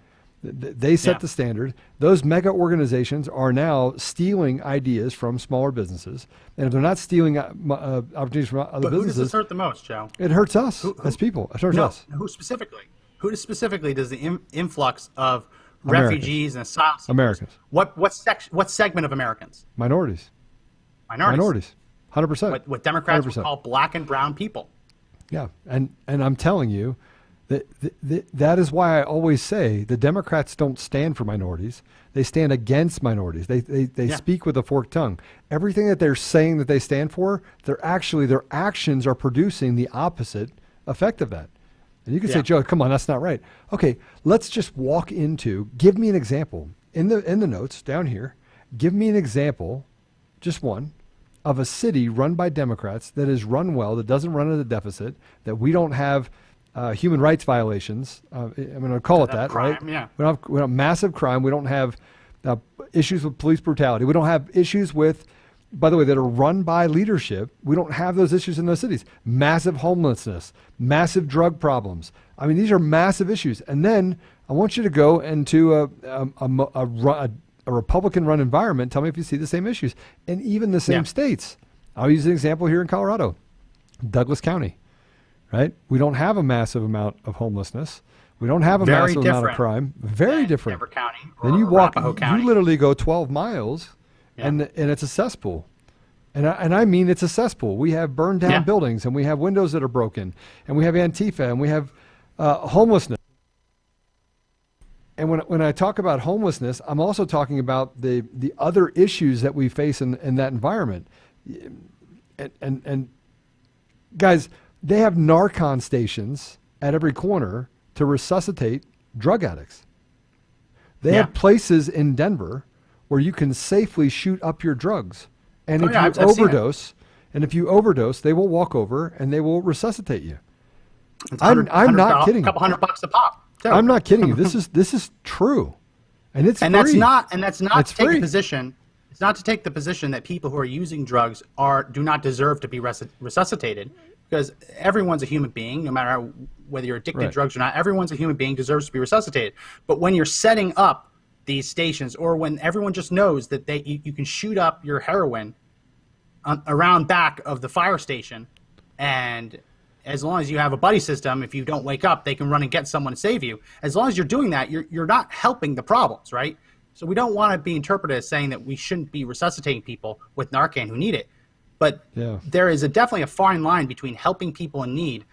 They set the standard. Those mega organizations are now stealing ideas from smaller businesses. And if they're not stealing opportunities from other businesses. Who does this hurt the most, Joe? It hurts us as people. It hurts us. Who specifically? Who specifically does the influx of refugees and asylum seekers? Americans. What segment of Americans? Minorities. 100%. What Democrats would call black and brown people. Yeah. And I'm telling you, that is why I always say the Democrats don't stand for minorities. They stand against minorities. They speak with a forked tongue. Everything that they're saying that they stand for, their actions are producing the opposite effect of that. And you can say, Joe, come on, that's not right. Okay, let's just walk into, give me an example. In the notes down here, give me an example, just one, of a city run by Democrats that is run well, that doesn't run at a deficit, that we don't have human rights violations. I'm going to call it that, crime, right? Yeah. We don't have massive crime. We don't have issues with police brutality. We don't have issues with, by the way, that are run by leadership. We don't have those issues in those cities. Massive homelessness, massive drug problems. I mean, these are massive issues. And then I want you to go into a Republican-run environment. Tell me if you see the same issues, and even the same states. I'll use an example here in Colorado, Douglas County. Right? We don't have a massive amount of homelessness. We don't have a massive amount of crime. Very different. Denver County. Then you walk, you literally go 12 miles, and it's a cesspool. And I mean it's a cesspool. We have burned down buildings, and we have windows that are broken, and we have Antifa, and we have homelessness. And when I talk about homelessness, I'm also talking about the other issues that we face in that environment. And guys, They have Narcan stations at every corner to resuscitate drug addicts. They have places in Denver where you can safely shoot up your drugs. And if you overdose, they will walk over and they will resuscitate you. I'm not kidding. A couple $100 a pop. Too. I'm not kidding you. This is true. And it's and free. That's not to take the position. It's not to take the position that people who are using drugs do not deserve to be resuscitated, because everyone's a human being, no matter whether you're addicted to drugs or not. Everyone's a human being, deserves to be resuscitated. But when you're setting up these stations, or when everyone just knows that you can shoot up your heroin around back of the fire station, and as long as you have a buddy system, if you don't wake up, they can run and get someone to save you. As long as you're doing that, you're not helping the problems, right? So we don't want to be interpreted as saying that we shouldn't be resuscitating people with Narcan who need it. But there is definitely a fine line between helping people in need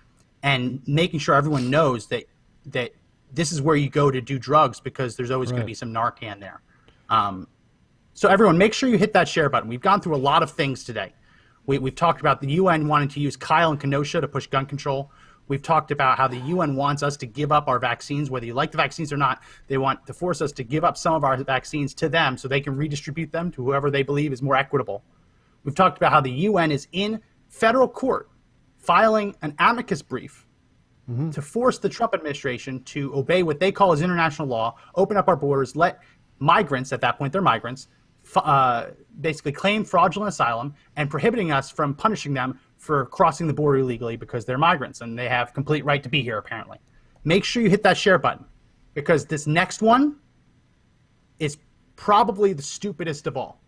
and making sure everyone knows that this is where you go to do drugs, because there's always going to be some Narcan there. So everyone, make sure you hit that share button. We've gone through a lot of things today. We've talked about the UN wanting to use Kyle and Kenosha to push gun control. We've talked about how the UN wants us to give up our vaccines, whether you like the vaccines or not. They want to force us to give up some of our vaccines to them so they can redistribute them to whoever they believe is more equitable. We've talked about how the UN is in federal court filing an amicus brief to force the Trump administration to obey what they call as international law, open up our borders, let migrants, at that point they're migrants, basically claim fraudulent asylum, and prohibiting us from punishing them for crossing the border illegally because they're migrants and they have complete right to be here, apparently. Make sure you hit that share button, because this next one is probably the stupidest of all.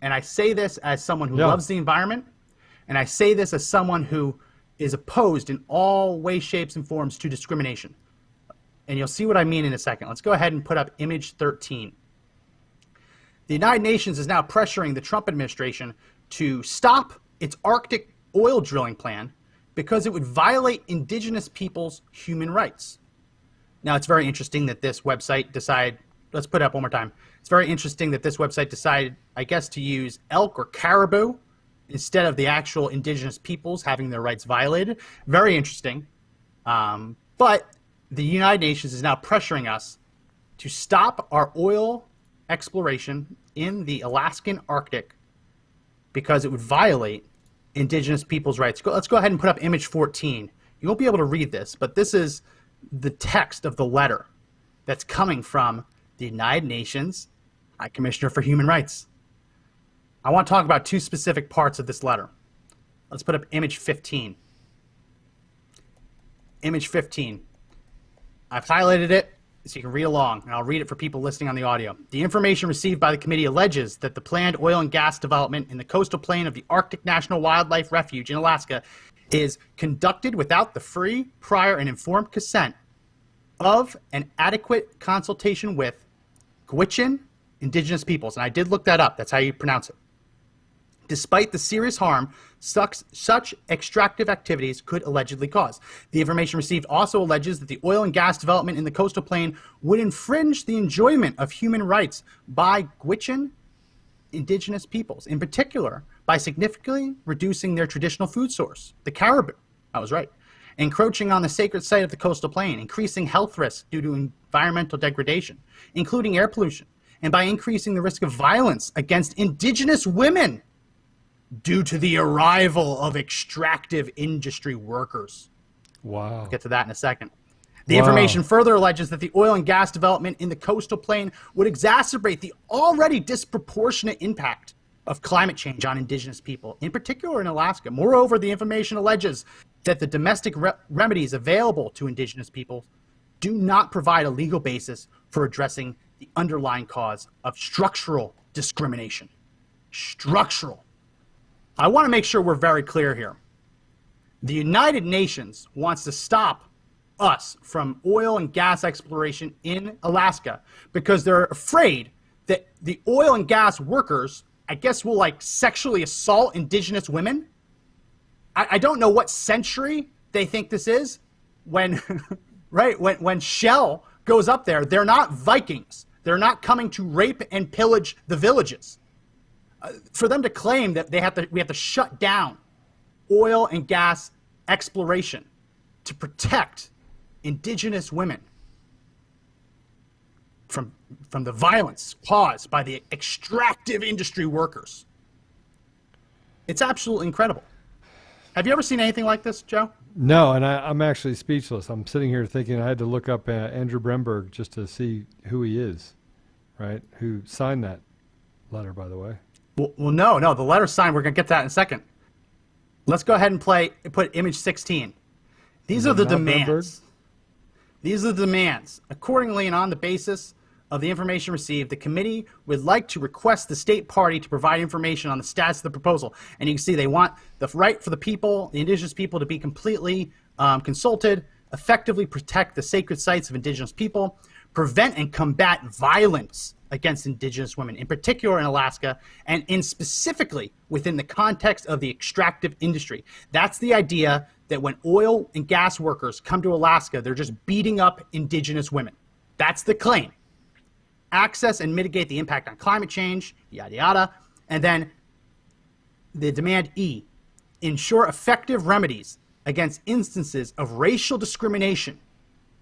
And I say this as someone who loves the environment, and I say this as someone who is opposed in all ways, shapes, and forms to discrimination. And you'll see what I mean in a second. Let's go ahead and put up image 13. The United Nations is now pressuring the Trump administration to stop its Arctic oil drilling plan because it would violate indigenous people's human rights. Now, it's very interesting that this website decided, let's put it up one more time. It's very interesting that this website decided, I guess, to use elk or caribou instead of the actual indigenous peoples having their rights violated. Very interesting. But the United Nations is now pressuring us to stop our oil exploration in the Alaskan Arctic because it would violate indigenous people's rights. Let's go ahead and put up image 14. You won't be able to read this, but this is the text of the letter that's coming from the United Nations High Commissioner for Human Rights. I want to talk about two specific parts of this letter. Let's put up image 15. Image 15. I've highlighted it so you can read along, and I'll read it for people listening on the audio. The information received by the committee alleges that the planned oil and gas development in the coastal plain of the Arctic National Wildlife Refuge in Alaska is conducted without the free, prior, and informed consent of an adequate consultation with Gwich'in indigenous peoples. And I did look that up. That's how you pronounce it. Despite the serious harm such extractive activities could allegedly cause. The information received also alleges that the oil and gas development in the coastal plain would infringe the enjoyment of human rights by Gwich'in indigenous peoples, in particular by significantly reducing their traditional food source, the caribou. I was right. Encroaching on the sacred site of the coastal plain, increasing health risks due to environmental degradation, including air pollution, and by increasing the risk of violence against indigenous women due to the arrival of extractive industry workers. Wow. I'll get to that in a second. The information further alleges that the oil and gas development in the coastal plain would exacerbate the already disproportionate impact of climate change on indigenous people, in particular in Alaska. Moreover, the information alleges that the domestic remedies available to indigenous people do not provide a legal basis for addressing the underlying cause of structural discrimination. Structural. I want to make sure we're very clear here. The United Nations wants to stop us from oil and gas exploration in Alaska because they're afraid that the oil and gas workers, I guess, will like sexually assault indigenous women. I don't know what century they think this is when, right, when Shell goes up there, they're not Vikings. They're not coming to rape and pillage the villages. For them to claim that we have to shut down oil and gas exploration to protect indigenous women from the violence caused by the extractive industry workers. It's absolutely incredible. Have you ever seen anything like this, Joe? No, and I'm actually speechless. I'm sitting here thinking I had to look up Andrew Bremberg just to see who he is, right? Who signed that letter, by the way. Well, no, the letter's signed. We're going to get to that in a second. Let's go ahead and put image 16. These are the demands. Bremberg? These are the demands. Accordingly, and on the basis of the information received, the committee would like to request the state party to provide information on the status of the proposal. And you can see they want the right for the people, the indigenous people, to be completely consulted, effectively protect the sacred sites of indigenous people, prevent and combat violence against indigenous women, in particular in Alaska, and in specifically within the context of the extractive industry. That's the idea that when oil and gas workers come to Alaska, they're just beating up indigenous women. That's the claim. Access and mitigate the impact on climate change, yada, yada. And then the demand E, ensure effective remedies against instances of racial discrimination,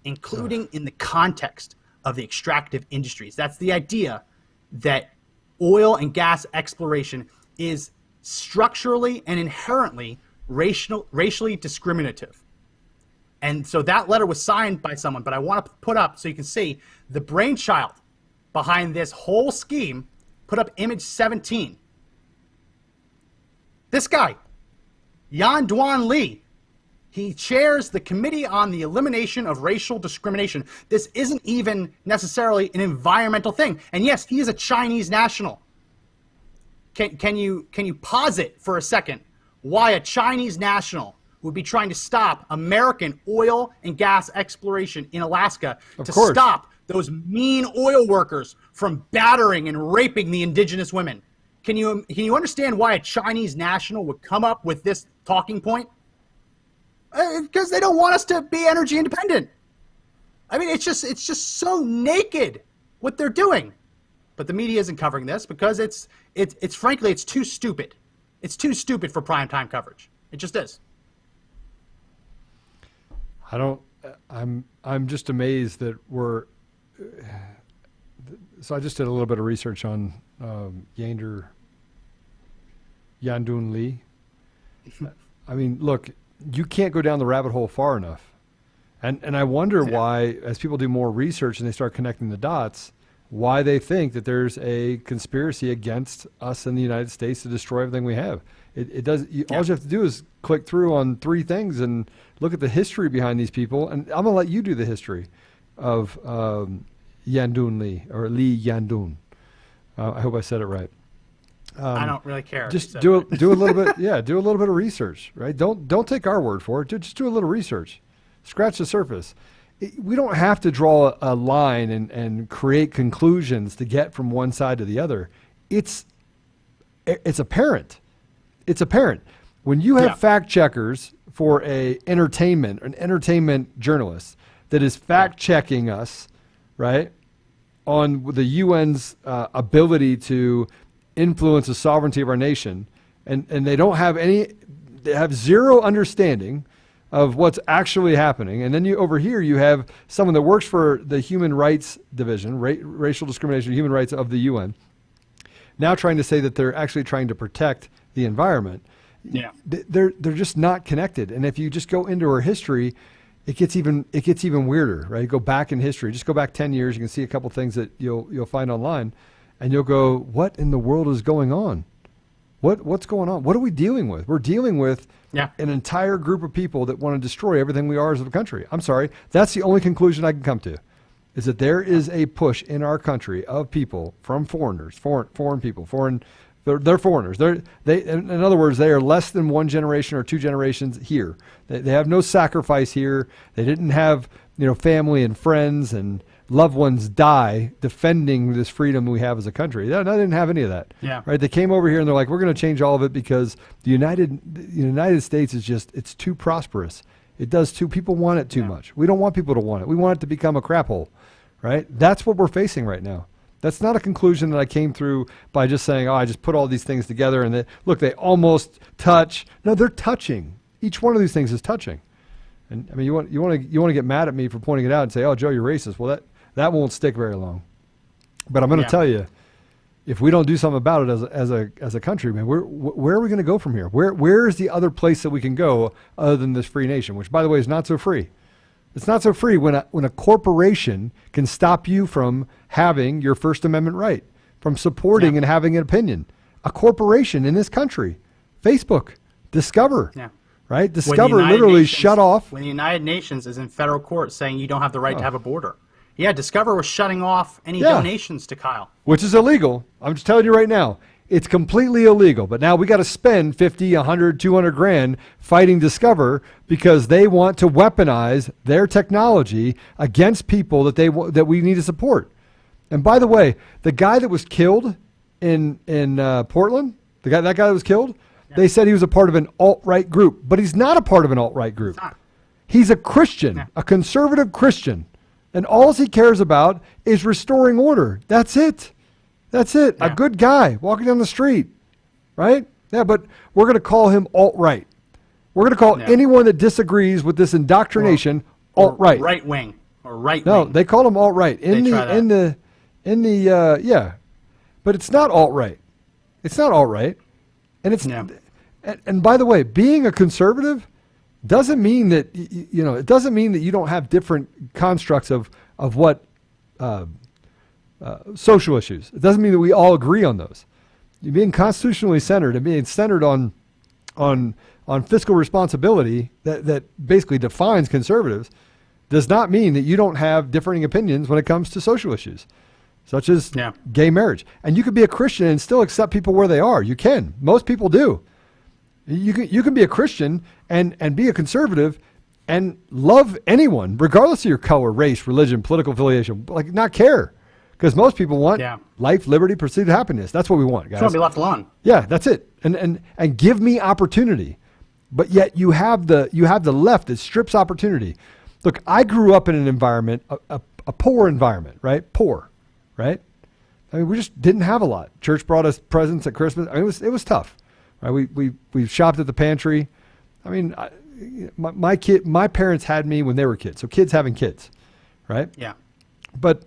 including in the context of the extractive industries. That's the idea that oil and gas exploration is structurally and inherently racially discriminative. And so that letter was signed by someone, but I want to put up so you can see the brainchild behind this whole scheme. Put up image 17. This guy, Yan Duan Lee, he chairs the Committee on the Elimination of Racial Discrimination. This isn't even necessarily an environmental thing. And yes, he is a Chinese national. Can you pause it for a second? Why a Chinese national would be trying to stop American oil and gas exploration in Alaska to stop those mean oil workers from battering and raping the indigenous women? Can you understand why a Chinese national would come up with this talking point? Because they don't want us to be energy independent. I mean, it's just so naked what they're doing. But the media isn't covering this because it's frankly, it's too stupid. It's too stupid for primetime coverage. It just is. I'm just amazed that so I just did a little bit of research on Yandun Lee. I mean, look, you can't go down the rabbit hole far enough. And I wonder why, as people do more research and they start connecting the dots, why they think that there's a conspiracy against us in the United States to destroy everything we have. It does. All you have to do is click through on three things and look at the history behind these people. And I'm going to let you do the history of Yandun Lee, or Lee Yandun. I hope I said it right. I don't really care. Just do a little bit. Yeah, do a little bit of research, right? Don't take our word for it. Just do a little research. Scratch the surface. We don't have to draw a line and create conclusions to get from one side to the other. It's apparent. It's apparent. When you have fact checkers for an entertainment journalist that is fact checking us, right, on the UN's ability to influence the sovereignty of our nation, and they have zero understanding of what's actually happening. And then over here you have someone that works for the Human Rights Division, Racial Discrimination, Human Rights of the UN, now trying to say that they're actually trying to protect the environment. Yeah, they're just not connected. And if you just go into our history, it gets even weirder, right? Go back in history, just go back 10 years. You can see a couple things that you'll find online, and you'll go, what in the world is going on? What's going on? What are we dealing with? We're dealing with an entire group of people that want to destroy everything we are as a country. I'm sorry. That's the only conclusion I can come to, is that there is a push in our country of people from foreigners, foreign people, they're foreigners. In other words, they are less than one generation or two generations here. They have no sacrifice here. They didn't have, family and friends and loved ones die defending this freedom we have as a country. They didn't have any of that. Yeah. Right? They came over here and they're like, we're going to change all of it because the United States it's too prosperous. It does too. People want it too much. We don't want people to want it. We want it to become a crap hole. Right? That's what we're facing right now. That's not a conclusion that I came through by just saying, oh, I just put all these things together and look, they almost touch. No, they're touching. Each one of these things is touching. And I mean, you want to get mad at me for pointing it out and say, oh, Joe, you're racist. Well, that won't stick very long. But I'm going to tell you, if we don't do something about it as a country, man, where are we going to go from here? Where is the other place that we can go other than this free nation, which, by the way, is not so free? It's not so free when a corporation can stop you from having your First Amendment right, from supporting and having an opinion. A corporation in this country, Facebook, Discover, right? Discover literally shut off. When the United Nations is in federal court saying you don't have the right to have a border. Yeah, Discover was shutting off any donations to Kyle. Which is illegal. I'm just telling you right now. It's completely illegal. But now we got to spend 50, 100, 200 grand fighting Discover because they want to weaponize their technology against people that we need to support. And by the way, the guy that was killed in Portland, that guy that was killed, they said he was a part of an alt-right group, but he's not a part of an alt-right group. He's a Christian, a conservative Christian. And all he cares about is restoring order. That's it. That's it. Yeah. A good guy walking down the street, right? Yeah, but we're going to call him alt-right. We're going to call anyone that disagrees with this indoctrination alt-right. Right-wing or right-wing. No, they call him alt-right. But it's not alt-right. It's not alt-right. And it's and by the way, being a conservative doesn't mean that it doesn't mean that you don't have different constructs of what social issues. It doesn't mean that we all agree on those. You're being constitutionally centered and being centered on fiscal responsibility that basically defines conservatives does not mean that you don't have differing opinions when it comes to social issues, such as gay marriage. And you could be a Christian and still accept people where they are. You can. Most people do. You can be a Christian and be a conservative and love anyone, regardless of your color, race, religion, political affiliation, like not care. Because most people want life, liberty, pursuit of happiness. That's what we want, guys. Just want to be left alone. Yeah, that's it. And give me opportunity. But yet you have the left that strips opportunity. Look, I grew up in an environment, a poor environment, right? Poor, right? I mean, we just didn't have a lot. Church brought us presents at Christmas. I mean, it was tough. Right? We shopped at the pantry. I mean, my parents had me when they were kids. So kids having kids, right? Yeah. But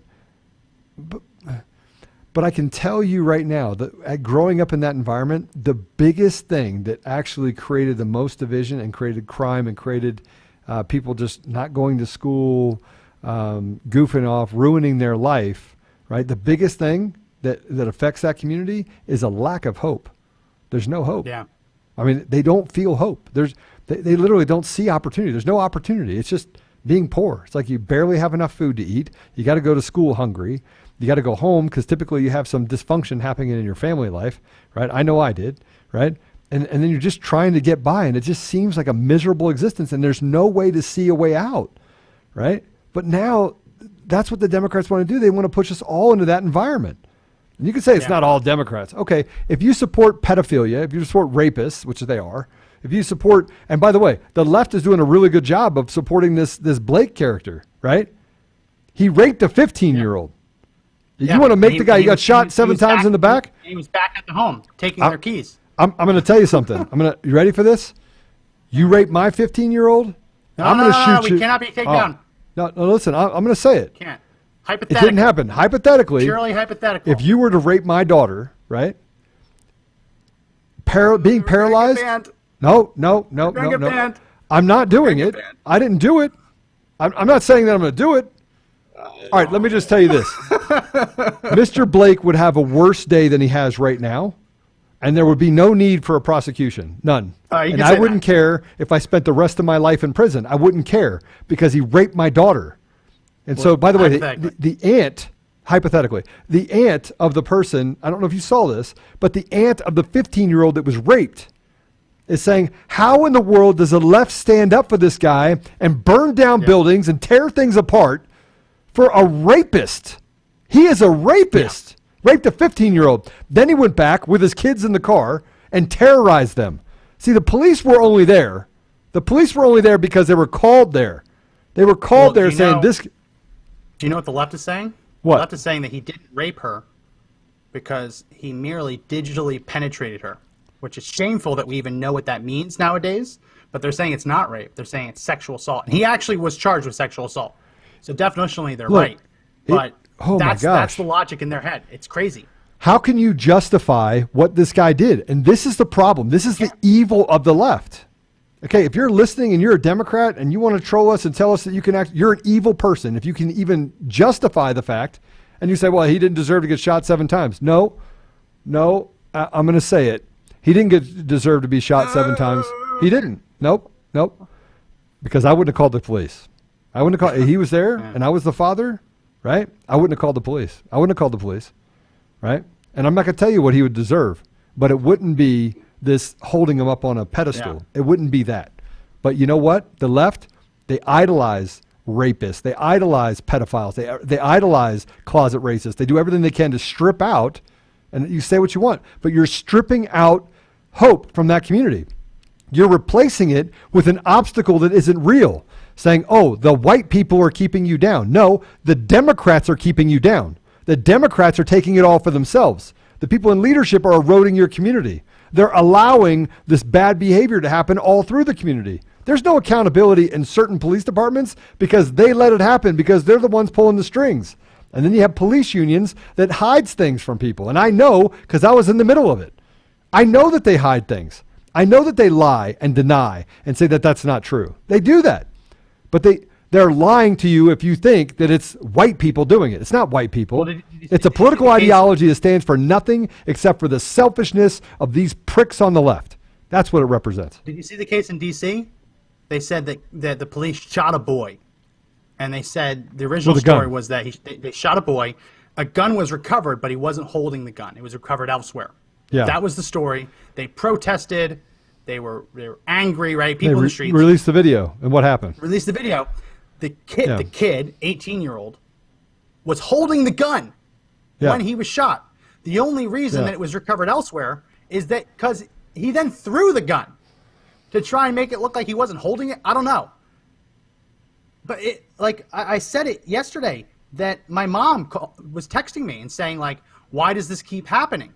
I can tell you right now that growing up in that environment, the biggest thing that actually created the most division and created crime and created people just not going to school, goofing off, ruining their life, right? The biggest thing that affects that community is a lack of hope. There's no hope. Yeah. I mean, they don't feel hope. They literally don't see opportunity. There's no opportunity. It's just being poor. It's like you barely have enough food to eat. You got to go to school hungry. You got to go home because typically you have some dysfunction happening in your family life, right? I know I did, right? And then you're just trying to get by, and it just seems like a miserable existence, and there's no way to see a way out, right? But now that's what the Democrats want to do. They want to push us all into that environment. And you can say it's not all Democrats. Okay, if you support pedophilia, if you support rapists, which they are, if you support, and by the way, the left is doing a really good job of supporting this Blake character, right? He raped a 15-year-old. You want to make the guy who got shot 7 times in the back? He was back at the home taking their keys. I'm going to tell you something. You ready for this? You rape my 15-year-old? I'm going to shoot you. We cannot be taken down. No, listen, I'm going to say it. Can't. It didn't happen. Hypothetically, purely hypothetical. If you were to rape my daughter, right? Being paralyzed? No. I'm not doing it. I didn't do it. I'm not saying that I'm going to do it. All right, let me just tell you this. Mr. Blake would have a worse day than he has right now, and there would be no need for a prosecution. None. And I wouldn't care if I spent the rest of my life in prison. I wouldn't care because he raped my daughter. And so, by the way, the aunt, hypothetically, the aunt of the person, I don't know if you saw this, but the aunt of the 15-year-old that was raped is saying, how in the world does the left stand up for this guy and burn down buildings and tear things apart for a rapist? He is a rapist. Raped a 15-year-old. Then he went back with his kids in the car and terrorized them. See, the police were only there. The police were only there because they were called there. They were called there saying this. Do you know what the left is saying? What? The left is saying that he didn't rape her because he merely digitally penetrated her, which is shameful that we even know what that means nowadays. But they're saying it's not rape. They're saying it's sexual assault. And he actually was charged with sexual assault. So definitionally, they're right. But that's the logic in their head. It's crazy. How can you justify what this guy did? And this is the problem. This is the evil of the left. Okay, if you're listening and you're a Democrat and you want to troll us and tell us that you can act, you're an evil person. If you can even justify the fact and you say, well, he didn't deserve to get shot 7 times. No, I'm going to say it. He didn't deserve to be shot 7 times. He didn't. Nope. Because I wouldn't have called the police. I wouldn't have called. He was there and I was the father, right? I wouldn't have called the police. Right? And I'm not going to tell you what he would deserve, but it wouldn't be this holding him up on a pedestal. Yeah. It wouldn't be that. But you know what? The left, they idolize rapists. They idolize pedophiles. They idolize closet racists. They do everything they can to strip out, and you say what you want, but you're stripping out hope from that community. You're replacing it with an obstacle that isn't real, saying, oh, the white people are keeping you down. No, the Democrats are keeping you down. The Democrats are taking it all for themselves. The people in leadership are eroding your community. They're allowing this bad behavior to happen all through the community. There's no accountability in certain police departments because they let it happen because they're the ones pulling the strings. And then you have police unions that hides things from people. And I know because I was in the middle of it. I know that they hide things. I know that they lie and deny and say that that's not true. They do that. But they're lying to you if you think that it's white people doing it. It's not white people. Well, it's a political ideology that stands for nothing except for the selfishness of these pricks on the left. That's what it represents. Did you see the case in D.C.? They said that the police shot a boy. And they said the original story was that they shot a boy. A gun was recovered, but he wasn't holding the gun. It was recovered elsewhere. Yeah. That was the story. They protested. They were angry, right? People in the streets. Released the video. And what happened? Released the video. The kid, 18-year-old, was holding the gun when he was shot. The only reason that it was recovered elsewhere is that because he then threw the gun to try and make it look like he wasn't holding it. I don't know. But I said it yesterday that my mom was texting me and saying, like, why does this keep happening?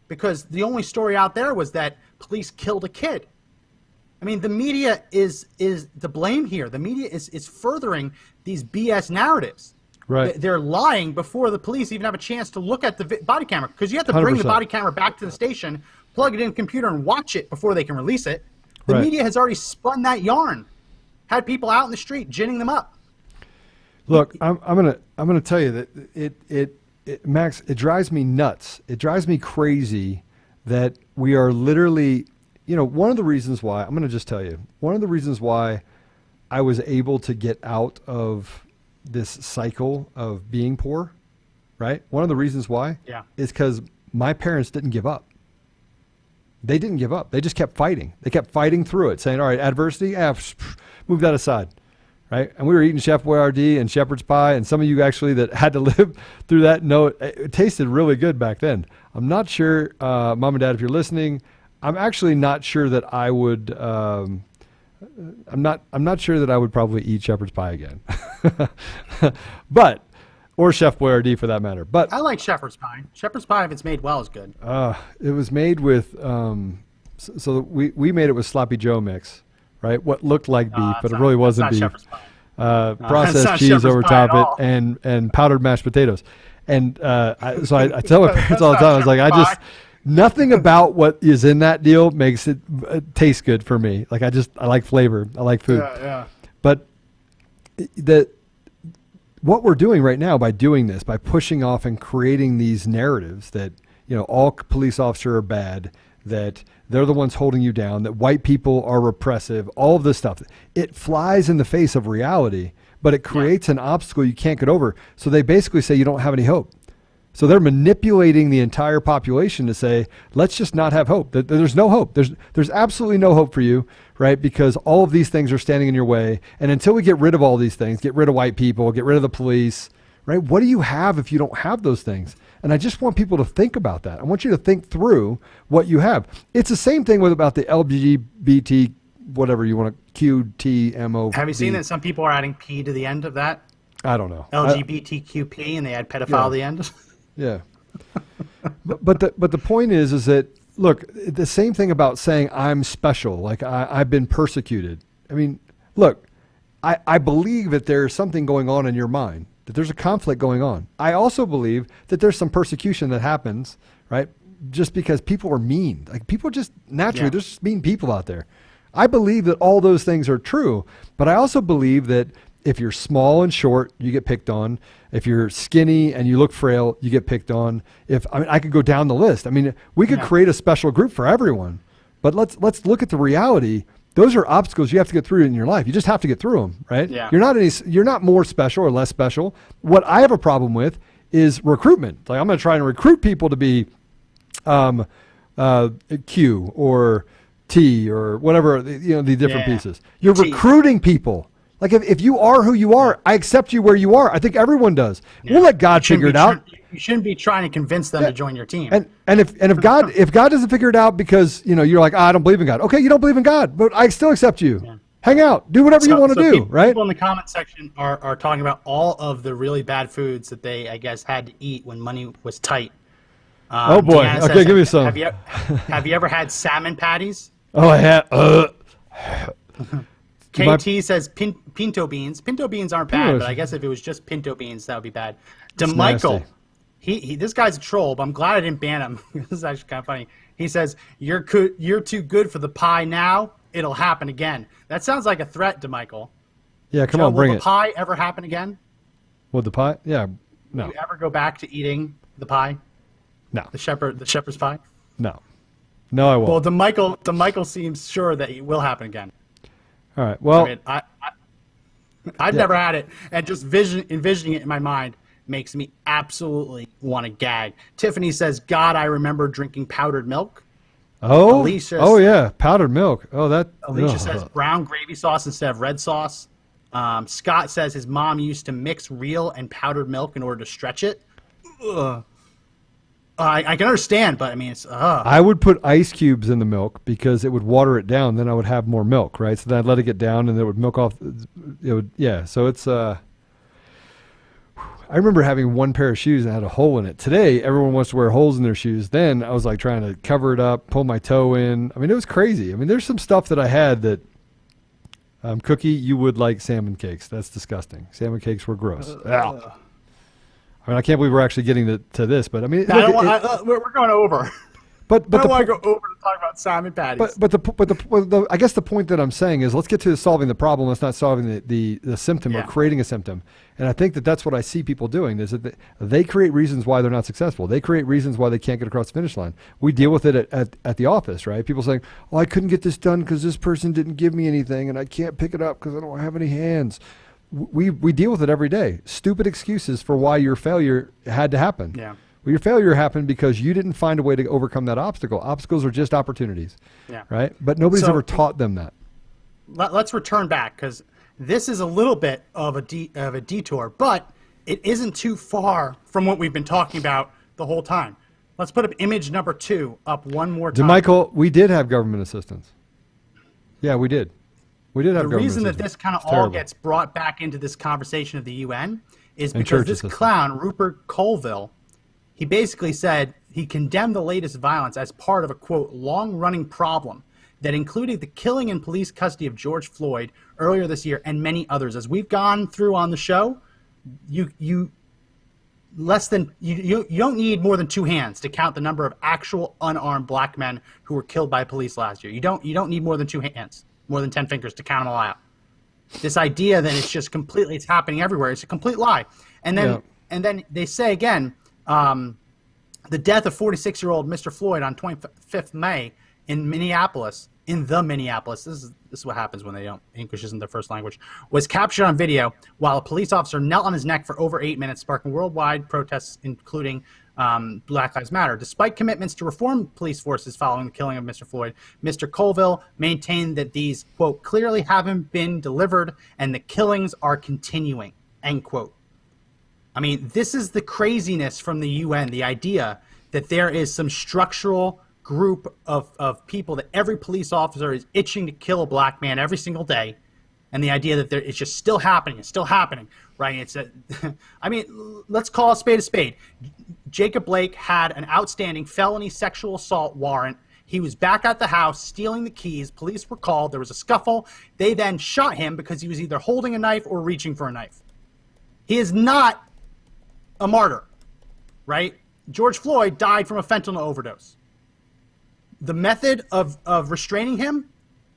Because the only story out there was that police killed a kid. I mean, the media is the blame here. The media is furthering these BS narratives. Right. They're lying before the police even have a chance to look at the body camera. Because you have to bring 100%. The body camera back to the station, plug it in the computer, and watch it before they can release it. The media has already spun that yarn. Had people out in the street ginning them up. Look, I'm gonna tell you that it Max, it drives me nuts. It drives me crazy that we are literally, one of the reasons why, I'm going to just tell you, one of the reasons why I was able to get out of this cycle of being poor, right? One of the reasons why is because my parents didn't give up. They didn't give up. They just kept fighting. They kept fighting through it, saying, all right, adversity, move that aside, right? And we were eating Chef Boyardee and shepherd's pie, and some of you actually that had to live through that know it tasted really good back then. I'm not sure, Mom and Dad, if you're listening, I'm actually not sure that I would. I'm not sure that I would probably eat shepherd's pie again, or Chef Boyardee for that matter. But I like shepherd's pie. Shepherd's pie, if it's made well, is good. It was made with. So we made it with sloppy Joe mix, right? What looked like beef, but it really wasn't beef. Processed cheese over top it, and powdered mashed potatoes. And so I tell my parents all the time, I was like, nothing about what is in that deal makes it taste good for me. Like I like flavor. I like food. Yeah. But what we're doing right now by doing this, by pushing off and creating these narratives that, all police officers are bad, that they're the ones holding you down, that white people are repressive, all of this stuff, it flies in the face of reality, but it creates an obstacle you can't get over. So they basically say you don't have any hope. So they're manipulating the entire population to say, let's just not have hope. There's no hope. There's absolutely no hope for you, right? Because all of these things are standing in your way. And until we get rid of all these things, get rid of white people, get rid of the police, right? What do you have if you don't have those things? And I just want people to think about that. I want you to think through what you have. It's the same thing about the LGBT, whatever you want to, QTMO. Have you seen that some people are adding P to the end of that? I don't know. LGBTQP, and they had pedophile at the end. Yeah. but the point is that, look, the same thing about saying I'm special, like I've been persecuted. I mean, look, I believe that there's something going on in your mind, that there's a conflict going on. I also believe that there's some persecution that happens, right? Just because people are mean. Like, people just naturally, there's just mean people out there. I believe that all those things are true, but I also believe that if you're small and short, you get picked on. If you're skinny and you look frail, you get picked on. I could go down the list. I mean, we could create a special group for everyone, but let's look at the reality. Those are obstacles you have to get through in your life. You just have to get through them, right? Yeah. You're not more special or less special. What I have a problem with is recruitment. Like, I'm going to try and recruit people to be Q or T or whatever, the different pieces. You're recruiting people. Like, if you are who you are, I accept you where you are. I think everyone does. We'll let God figure it out. You shouldn't be trying to convince them to join your team. And if God doesn't figure it out because you're like, I don't believe in God. Okay, you don't believe in God, but I still accept you. Yeah. Hang out, do whatever you want to do. Right? People in the comment section are talking about all of the really bad foods that they, I guess, had to eat when money was tight. Oh boy! Deanna Okay, says, give me some. Have you ever had salmon patties? Oh, I have. KT says pinto beans. Pinto beans aren't bad, but I guess if it was just pinto beans, that would be bad. DeMichael, this guy's a troll, but I'm glad I didn't ban him. This is actually kind of funny. He says, you're too good for the pie now. It'll happen again. That sounds like a threat, DeMichael. Yeah, come on, bring it. Will the pie ever happen again? Will the pie? Yeah, no. Will you ever go back to eating the pie? No. The shepherd's pie? No. No, I won't. Well, DeMichael seems sure that it will happen again. All right. Well, I mean, I've never had it, and just envisioning it in my mind makes me absolutely want to gag. Tiffany says, God, I remember drinking powdered milk. Oh, Alicia yeah, powdered milk. Oh, that. Alicia says brown gravy sauce instead of red sauce. Scott says his mom used to mix real and powdered milk in order to stretch it. Ugh. I can understand, but I mean, it's. I would put ice cubes in the milk because it would water it down. Then I would have more milk, right? So then I'd let it get down, and it would milk off. It would, yeah. So it's. I remember having one pair of shoes that had a hole in it. Today, everyone wants to wear holes in their shoes. Then I was like trying to cover it up, pull my toe in. I mean, it was crazy. I mean, there's some stuff that I had that. Cookie, you would like salmon cakes. That's disgusting. Salmon cakes were gross. I mean, I can't believe we're actually getting to this, but I mean, we're going over. But I don't want to go over to talk about salmon patties. But I guess the point that I'm saying is, let's get to solving the problem. Let's not solving the symptom or creating a symptom. And I think that's what I see people doing is that they create reasons why they're not successful. They create reasons why they can't get across the finish line. We deal with it at the office, right? People saying, "Oh, I couldn't get this done because this person didn't give me anything, and I can't pick it up because I don't have any hands." We deal with it every day. Stupid excuses for why your failure had to happen. Yeah. Well, your failure happened because you didn't find a way to overcome that obstacle. Obstacles are just opportunities. Yeah. Right? But nobody's ever taught them that. Let's return back, because this is a little bit of a detour, but it isn't too far from what we've been talking about the whole time. Let's put up image number 2 up one more time. DeMichael, we did have government assistance. Yeah, we did. We did have government assistance. The reason that this kind of all gets brought back into this conversation of the UN is because this clown, Rupert Colville, he basically said he condemned the latest violence as part of a, quote, long-running problem that included the killing in police custody of George Floyd earlier this year and many others. As we've gone through on the show, you don't need more than 2 hands to count the number of actual unarmed black men who were killed by police last year. You don't need more than 2 hands. More than 10 fingers to count them all out. This idea that it's happening everywhere, it's a complete lie. And then they say again, the death of 46-year-old Mr. Floyd on 25th May in Minneapolis, this is what happens when English isn't their first language, was captured on video while a police officer knelt on his neck for over 8 minutes, sparking worldwide protests, including Black Lives Matter. Despite commitments to reform police forces following the killing of Mr. Floyd, Mr. Colville maintained that these, quote, clearly haven't been delivered and the killings are continuing, end quote. I mean, this is the craziness from the UN, the idea that there is some structural group of people that every police officer is itching to kill a black man every single day, And the idea that it's just still happening, right? It's I mean, let's call a spade. Jacob Blake had an outstanding felony sexual assault warrant. He was back at the house stealing the keys. Police were called. There was a scuffle. They then shot him because he was either holding a knife or reaching for a knife. He is not a martyr, right? George Floyd died from a fentanyl overdose. The method of restraining him,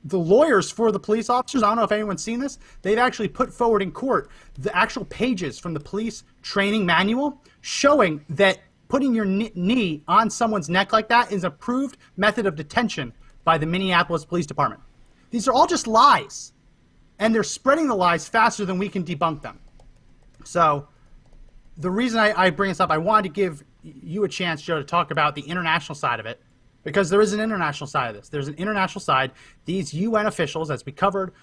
the lawyers for the police officers, I don't know if anyone's seen this, they've actually put forward in court the actual pages from the police training manual showing that putting your knee on someone's neck like that is an approved method of detention by the Minneapolis Police Department. These are all just lies, and they're spreading the lies faster than we can debunk them. So the reason I bring this up, I wanted to give you a chance, Joe, to talk about the international side of it, because there is an international side of this. There's an international side. These UN officials, as we covered,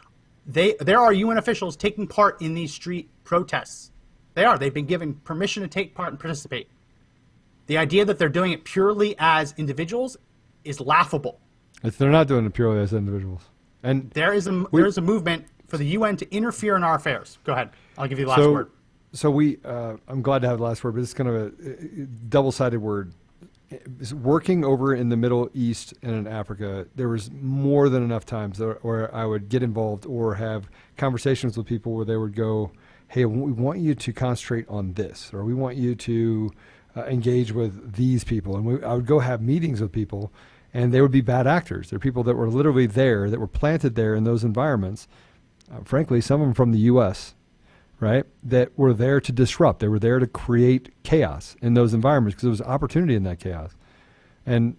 there are UN officials taking part in these street protests. They've been given permission to take part and participate. The idea that they're doing it purely as individuals is laughable. If they're not doing it purely as individuals. And there is a movement for the UN to interfere in our affairs. Go ahead. I'll give you the last word. So I'm glad to have the last word, but it's kind of a double-sided word. Working over in the Middle East and in Africa, there was more than enough times where I would get involved or have conversations with people where they would go, hey, we want you to concentrate on this, or we want you to engage with these people. And I would go have meetings with people, and they would be bad actors. They're people that were literally there, that were planted there in those environments. Frankly, some of them from the U.S., right, that were there to disrupt. They were there to create chaos in those environments because there was opportunity in that chaos. And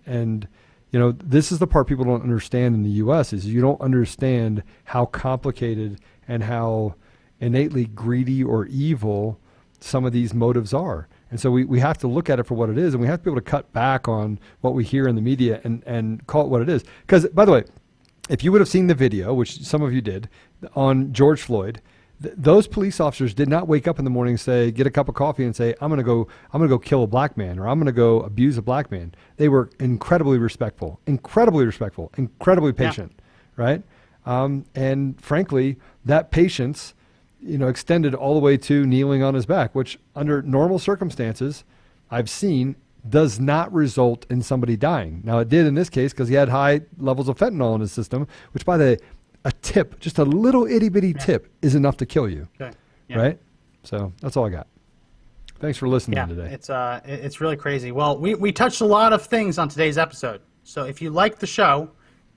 you know, this is the part people don't understand in the U.S. is you don't understand how complicated and how innately greedy or evil some of these motives are. And so we have to look at it for what it is, and we have to be able to cut back on what we hear in the media and call it what it is. Because, by the way, if you would have seen the video, which some of you did, on George Floyd, those police officers did not wake up in the morning and say, get a cup of coffee and say, I'm going to go kill a black man, or I'm going to go abuse a black man. They were incredibly respectful, incredibly patient, right? And frankly, that patience, extended all the way to kneeling on his back, which under normal circumstances, I've seen does not result in somebody dying. Now it did in this case because he had high levels of fentanyl in his system, which by the a tip, just a little itty bitty tip, is enough to kill you. Okay. Yeah. Right? So that's all I got. Thanks for listening today. It's really crazy. Well, we touched a lot of things on today's episode. So if you like the show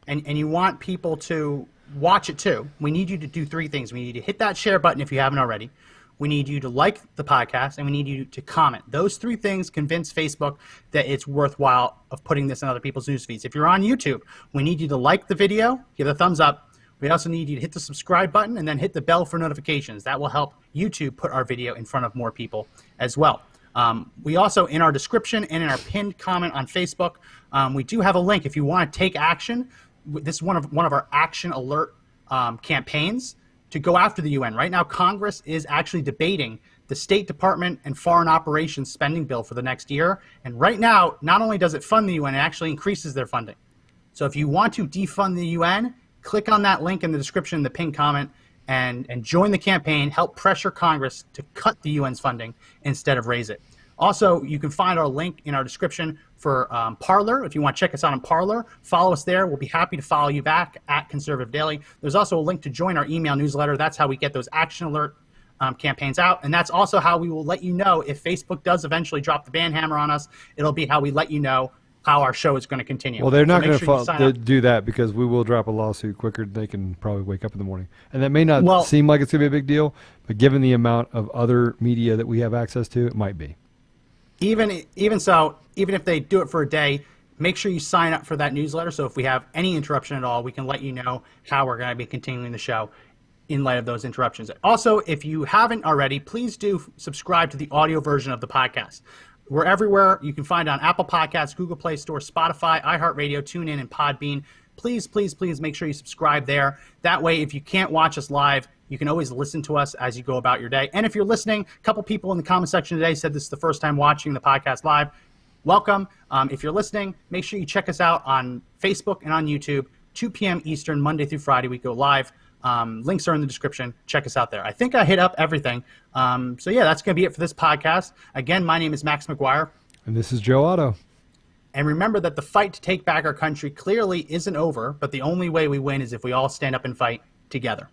and you want people to watch it too, we need you to do three things. We need you to hit that share button if you haven't already. We need you to like the podcast, and we need you to comment. Those three things convince Facebook that it's worthwhile of putting this in other people's news feeds. If you're on YouTube, we need you to like the video, give it a thumbs up. We also need you to hit the subscribe button and then hit the bell for notifications. That will help YouTube put our video in front of more people as well. We also, in our description and in our pinned comment on Facebook, we do have a link if you want to take action. This is one of our action alert campaigns to go after the UN. Right now, Congress is actually debating the State Department and Foreign Operations spending bill for the next year. And right now, not only does it fund the UN, it actually increases their funding. So if you want to defund the UN, click on that link in the description in the pinned comment and join the campaign. Help pressure Congress to cut the UN's funding instead of raise it. Also, you can find our link in our description for Parler. If you want to check us out on Parler, follow us there. We'll be happy to follow you back at Conservative Daily. There's also a link to join our email newsletter. That's how we get those action alert campaigns out. And that's also how we will let you know if Facebook does eventually drop the ban hammer on us. It'll be how we let you know how our show is going to continue. Well, they're not going to do that because we will drop a lawsuit quicker than they can probably wake up in the morning. And that may not seem like it's going to be a big deal, but given the amount of other media that we have access to, it might be. Even so, even if they do it for a day, make sure you sign up for that newsletter. So if we have any interruption at all, we can let you know how we're going to be continuing the show in light of those interruptions. Also, if you haven't already, please do subscribe to the audio version of the podcast. We're everywhere. You can find it on Apple Podcasts, Google Play Store, Spotify, iHeartRadio, TuneIn, and Podbean. Please, please, please make sure you subscribe there. That way, if you can't watch us live, you can always listen to us as you go about your day. And if you're listening, a couple people in the comment section today said this is the first time watching the podcast live. Welcome. If you're listening, make sure you check us out on Facebook and on YouTube. 2 p.m. Eastern, Monday through Friday, we go live. Links are in the description. Check us out there. I think I hit up everything. So yeah, that's going to be it for this podcast. Again, my name is Max McGuire. And this is Joe Otto. And remember that the fight to take back our country clearly isn't over, but the only way we win is if we all stand up and fight together.